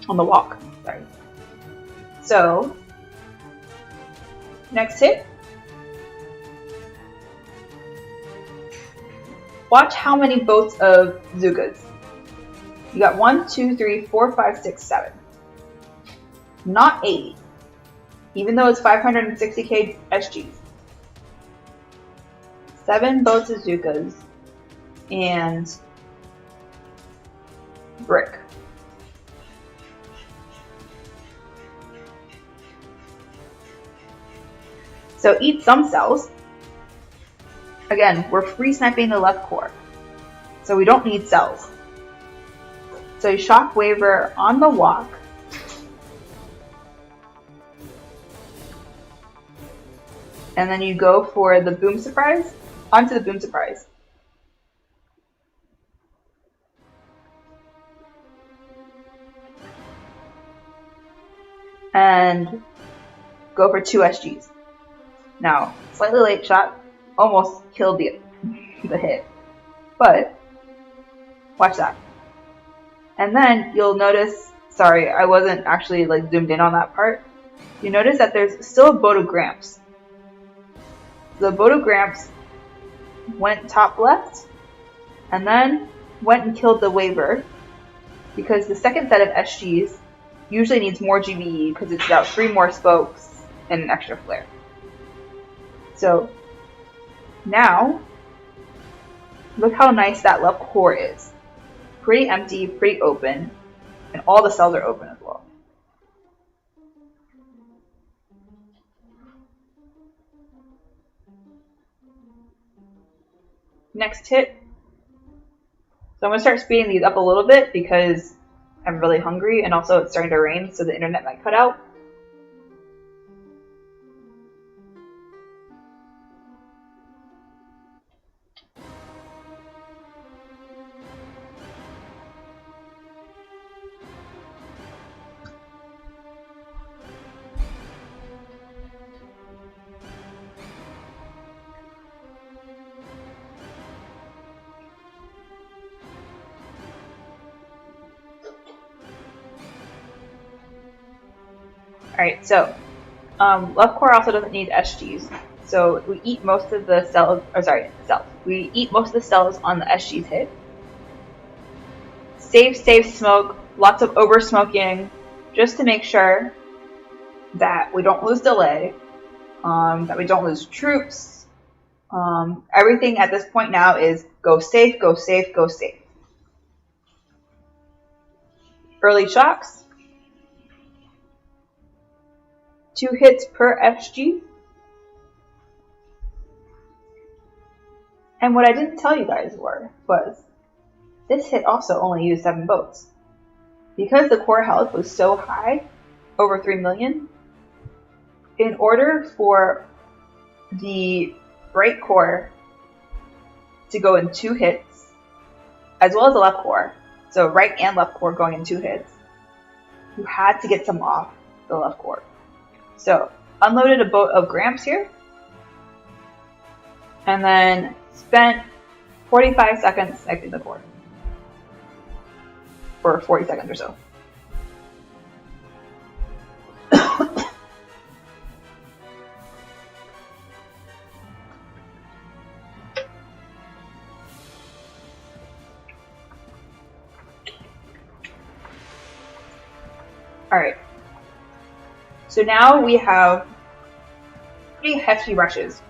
On the walk, sorry. So, next hit. Watch how many boats of Zukas. You got 1, 2, 3, 4, 5, 6, 7. Not 80. Even though it's 560k SGs. 7 boats of Zukas. And brick. So eat some cells. Again, we're free sniping the left core, so we don't need cells. So you shock waver on the walk. And then you go for the boom surprise, onto the boom surprise. And go for 2 SGs. Now, slightly late shot. Almost killed the hit, but watch that. And then you'll notice, sorry, I wasn't actually like zoomed in on that part. You notice that there's still a boat of Gramps. The boat of Gramps went top left and then went and killed the waiver because the second set of SGs usually needs more GBE because it's got 3 more spokes and an extra flare. So now, look how nice that left core is. Pretty empty, pretty open, and all the cells are open as well. Next hit. So I'm going to start speeding these up a little bit because I'm really hungry and also it's starting to rain, so the internet might cut out. Alright, so left core also doesn't need SGs. So we eat most of the cells, we eat most of the cells on the SG's hit. Save smoke, lots of over smoking, just to make sure that we don't lose delay, that we don't lose troops. Everything at this point now is go safe, go safe, go safe. Early shocks. 2 hits per SG. And what I didn't tell you guys was this hit also only used 7 boats. Because the core health was so high, over 3 million, in order for the right core to go in 2 hits, as well as the left core, so right and left core going in 2 hits, you had to get some off the left core. So, unloaded a boat of Gramps here, and then spent 45 seconds connecting the core. For 40 seconds or so. Alright. So now we have pretty hefty rushes.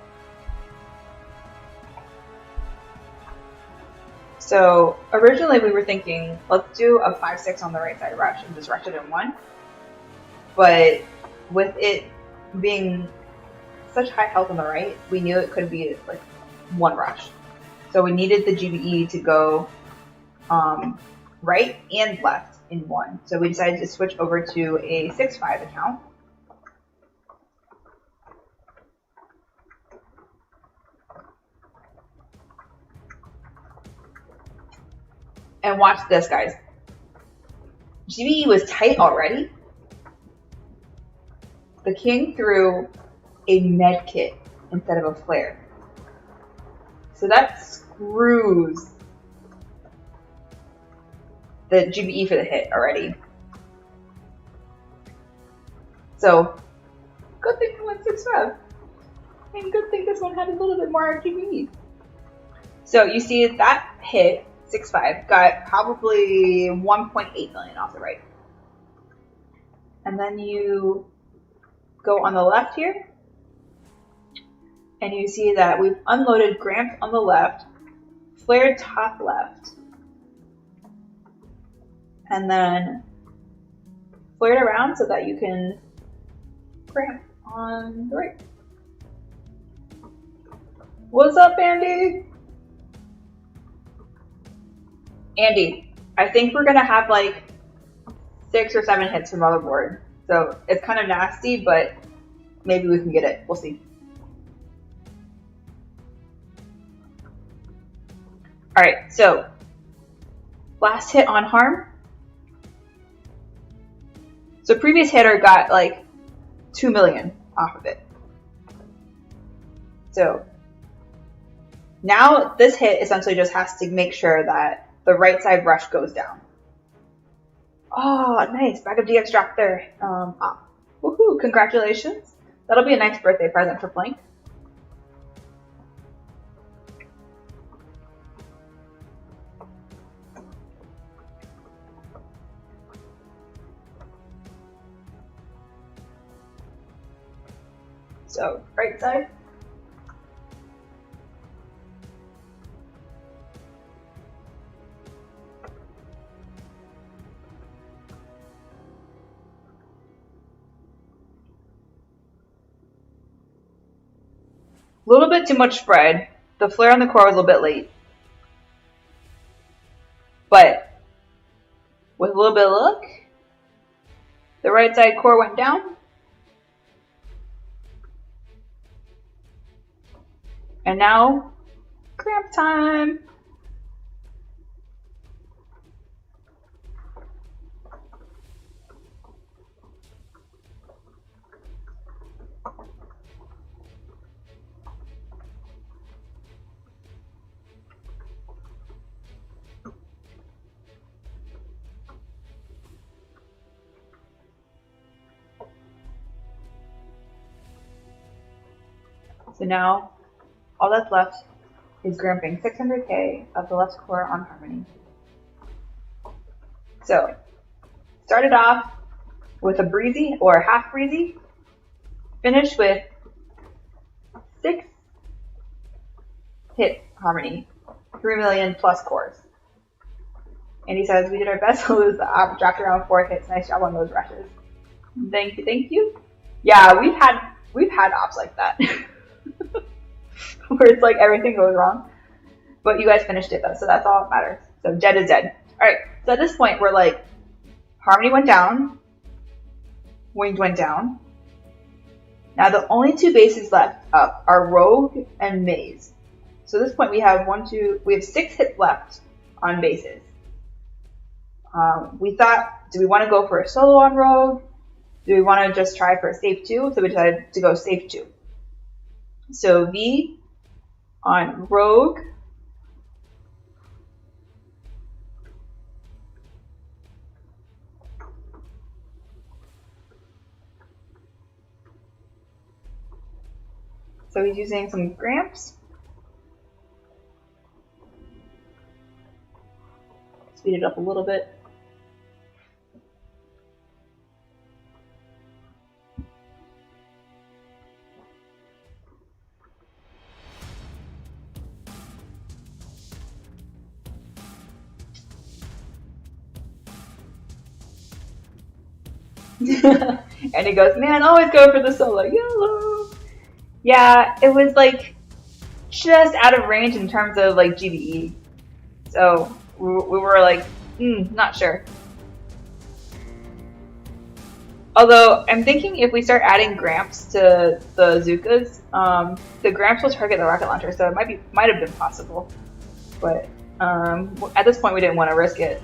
So originally we were thinking, let's do a 5-6 on the right side rush and just rush it in 1. But with it being such high health on the right, we knew it could be like 1 rush. So we needed the GBE to go right and left in 1. So we decided to switch over to a 6-5 account. And watch this, guys. GBE was tight already. The king threw a med kit instead of a flare. So that screws the GBE for the hit already. So, good thing I went 6-5. And good thing this one had a little bit more GBE. So you see that hit 6-5 got probably 1.8 million off the right. And then you go on the left here, and you see that we've unloaded Gramps on the left, flared top left, and then flared around so that you can Gramp on the right. What's up, Andy? Andy, I think we're gonna have like 6 or 7 hits from Motherboard. So it's kind of nasty, but maybe we can get it. We'll see. Alright, so last hit on harm. So previous hitter got like 2 million off of it. So now this hit essentially just has to make sure that the right side rush goes down. Oh, nice. Bag of DX dropped there. Woohoo, congratulations. That'll be a nice birthday present for Plank. So, right side. A little bit too much spread. The flare on the core was a little bit late. But with a little bit of luck, the right side core went down. And now, Gramp time! So now all that's left is gramping 600k of the left core on Harmony. So started off with a breezy or half breezy, finished with 6 hit Harmony, 3 million plus cores. And he says, we did our best to lose the op, dropped around 4 hits. Nice job on those rushes. Thank you, thank you. Yeah, we've had ops like that. Where it's like everything goes wrong. But you guys finished it though, so that's all that matters. So dead is dead. Alright, so at this point we're like, Harmony went down, Winged went down. Now the only 2 bases left up are Rogue and Maze. So at this point we have 6 hits left on bases. We thought, do we want to go for a solo on Rogue? Do we want to just try for a safe 2? So we decided to go safe 2. So V on Rogue. So he's using some Gramps. Speed it up a little bit. And he goes, man, always go for the solo yellow. Yeah, it was like just out of range in terms of like GBE. So we were like, not sure. Although I'm thinking if we start adding Gramps to the Zookas, the Gramps will target the rocket launcher, so it might have been possible. But at this point we didn't want to risk it.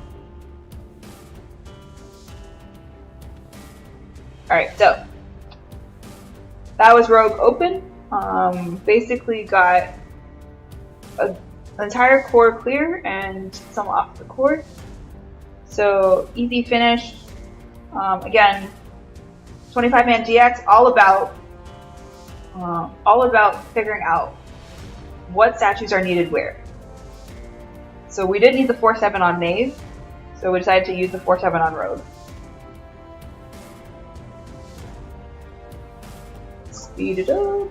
Alright, so that was Rogue open. Basically got an entire core clear and some off the core. So easy finish. Again, 25-man GX, all about figuring out what statues are needed where. So we did need the 4-7 on Maze, so we decided to use the 4-7 on Rogue. Speed it up.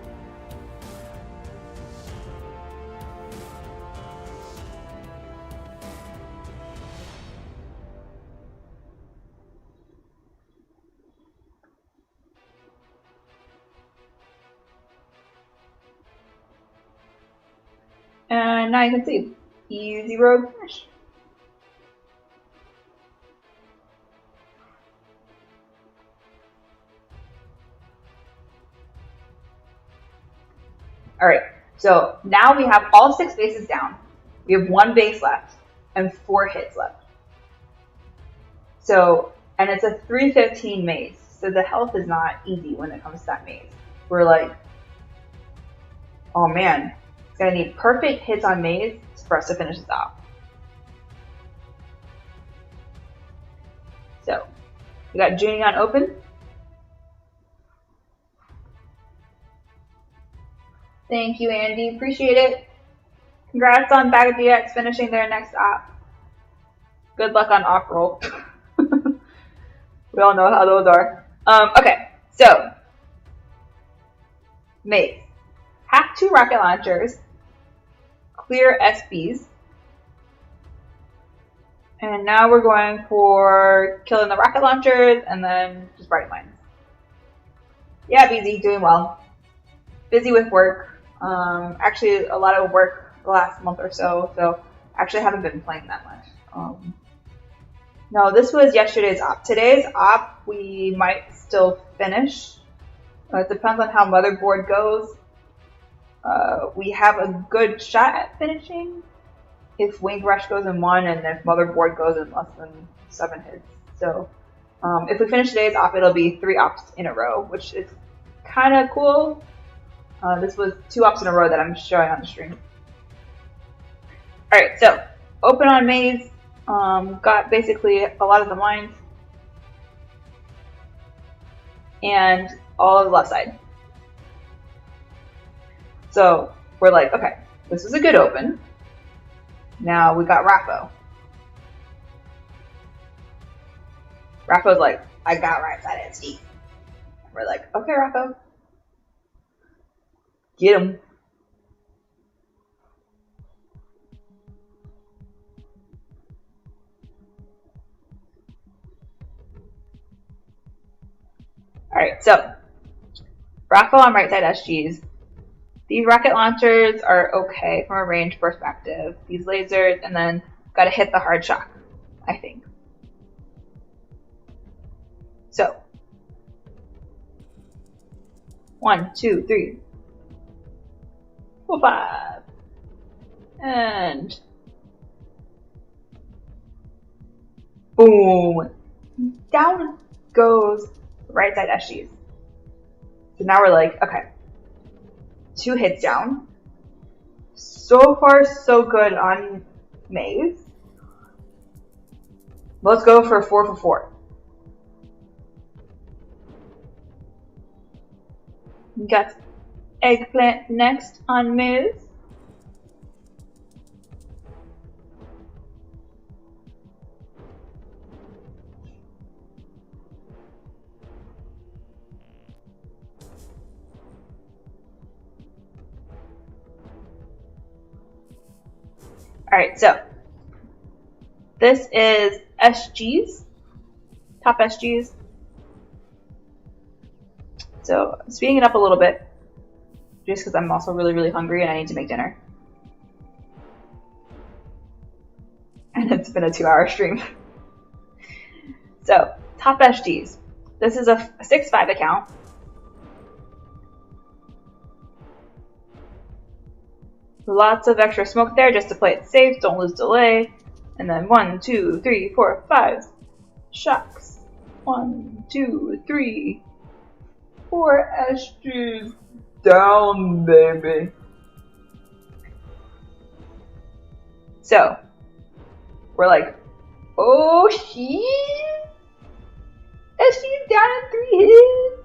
And now you can see, easy Rogue finish. Alright, so now we have all 6 bases down. We have 1 base left and 4 hits left. So, and it's a 315 maze, so the health is not easy when it comes to that maze. We're like, oh man, it's gonna need perfect hits on maze for us to finish this off. So, we got Junie on open. Thank you, Andy. Appreciate it. Congrats on Bag of DX finishing their next op. Good luck on off roll. We all know how those are. Okay, so maze. Hack 2 rocket launchers. Clear SBs. And now we're going for killing the rocket launchers and then just bright lines. Yeah, BZ, doing well. Busy with work. Actually, a lot of work the last month or so, so actually haven't been playing that much. No, this was yesterday's op. Today's op, we might still finish. It depends on how Motherboard goes. We have a good shot at finishing if Wing Rush goes in 1 and if Motherboard goes in less than 7 hits. So if we finish today's op, it'll be 3 ops in a row, which is kind of cool. This was 2 ops in a row that I'm showing on the stream. Alright, so open on maze. Got basically a lot of the lines and all of the left side. So we're like, okay, this was a good open. Now we got Rappo. Rappo's like, I got right side SD. And we're like, okay, Rappo. Get him. Alright, so Rappo on right side SGs. These rocket launchers are okay from a range perspective. These lasers, and then gotta hit the hard shock, I think. So, 1, 2, 3, 4, 5, and boom! Down goes right side SGs. So now we're like, okay, 2 hits down. So far, so good on Maze. Let's go for 4 for 4. We got Eggplant next on Maze. Alright, so this is SGs, top SGs. So I'm speeding it up a little bit just because I'm also really, really hungry and I need to make dinner. And it's been a 2-hour stream. So, top SGs. This is a 6-5 account. Lots of extra smoke there just to play it safe, don't lose delay. And then 1, 2, 3, 4, 5 shocks. 1, 2, 3, 4 SGs down, baby. So, we're like, oh shit! SGs down in 3 hits!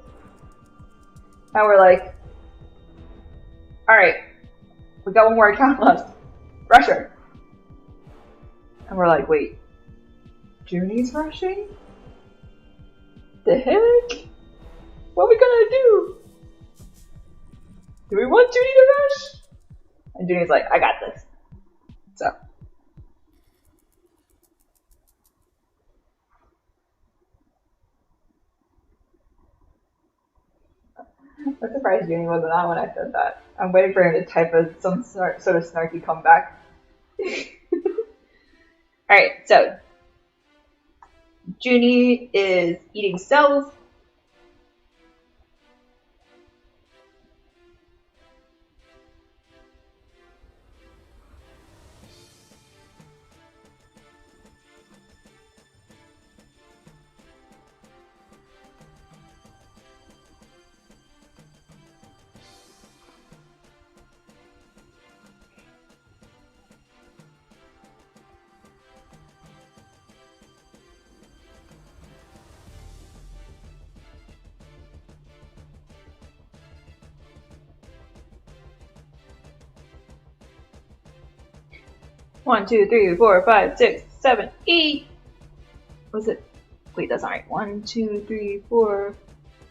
Now we're like, alright, we got 1 more account left. Rusher. And we're like, wait, Junie's rushing? The heck? What are we gonna do? Do we want Junie to rush? And Junie's like, I got this. So. I'm surprised Junie wasn't on when I said that. I'm waiting for him to type some sort of snarky comeback. Alright, so Junie is eating cells. One, two, three, 4, 5, 6, 7, 8. Was it? Wait, that's not right. 1, 2, 3, 4,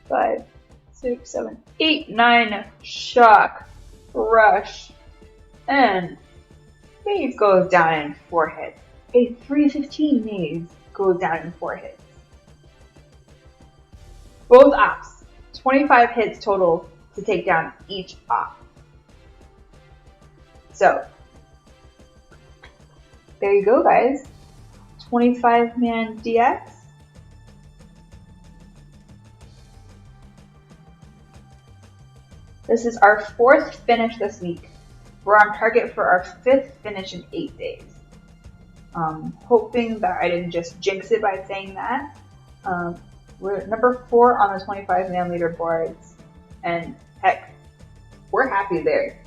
5, 6, 7, 8, 9. Shock, rush, and Maze goes down in 4 hits. A 315 Maze goes down in 4 hits. Both ops, 25 hits total to take down each op. So, there you go, guys. 25-man DX. This is our 4th finish this week. We're on target for our 5th finish in 8 days. Hoping that I didn't just jinx it by saying that. We're number 4 on the 25-man leaderboards. And heck, we're happy there.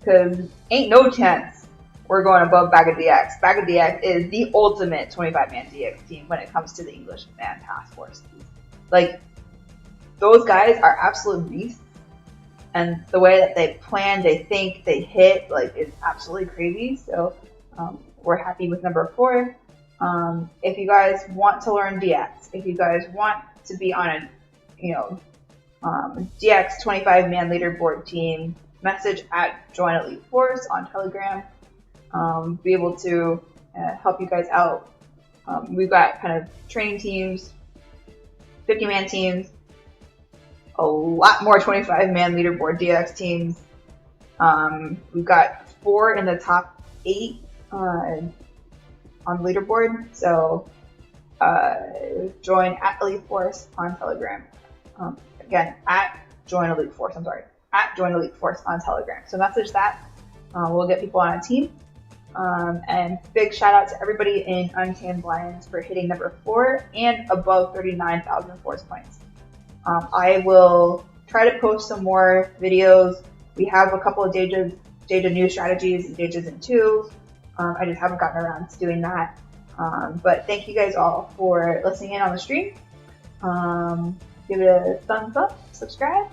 Because ain't no chance we're going above Bag of DX. Bag of DX is the ultimate 25-man DX team when it comes to the English Man Task Force. Like, those guys are absolute beasts. and the way that they plan, they think, they hit, like, is absolutely crazy. So we're happy with number 4. If you guys want to learn DX, if you guys want to be on a, DX 25-man leaderboard team, message at Join Elite Force on Telegram. Be able to help you guys out. We've got kind of training teams, 50-man teams, a lot more 25-man leaderboard DX teams. We've got 4 in the top 8 on the leaderboard. So join at Elite Force on Telegram. Again, at Join Elite Force. I'm sorry, at Join Elite Force on Telegram. So message that. We'll get people on a team. And big shout out to everybody in Untamed Lions for hitting number 4 and above 39,000 force points. I will try to post some more videos. We have a couple of data new strategies and datas and 2. I just haven't gotten around to doing that. But thank you guys all for listening in on the stream. Give it a thumbs up, subscribe,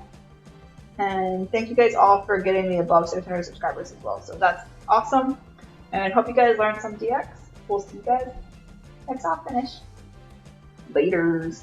and thank you guys all for getting me above 600 subscribers as well. So that's awesome. And hope you guys learned some DX. We'll see you guys next off finish. Laters.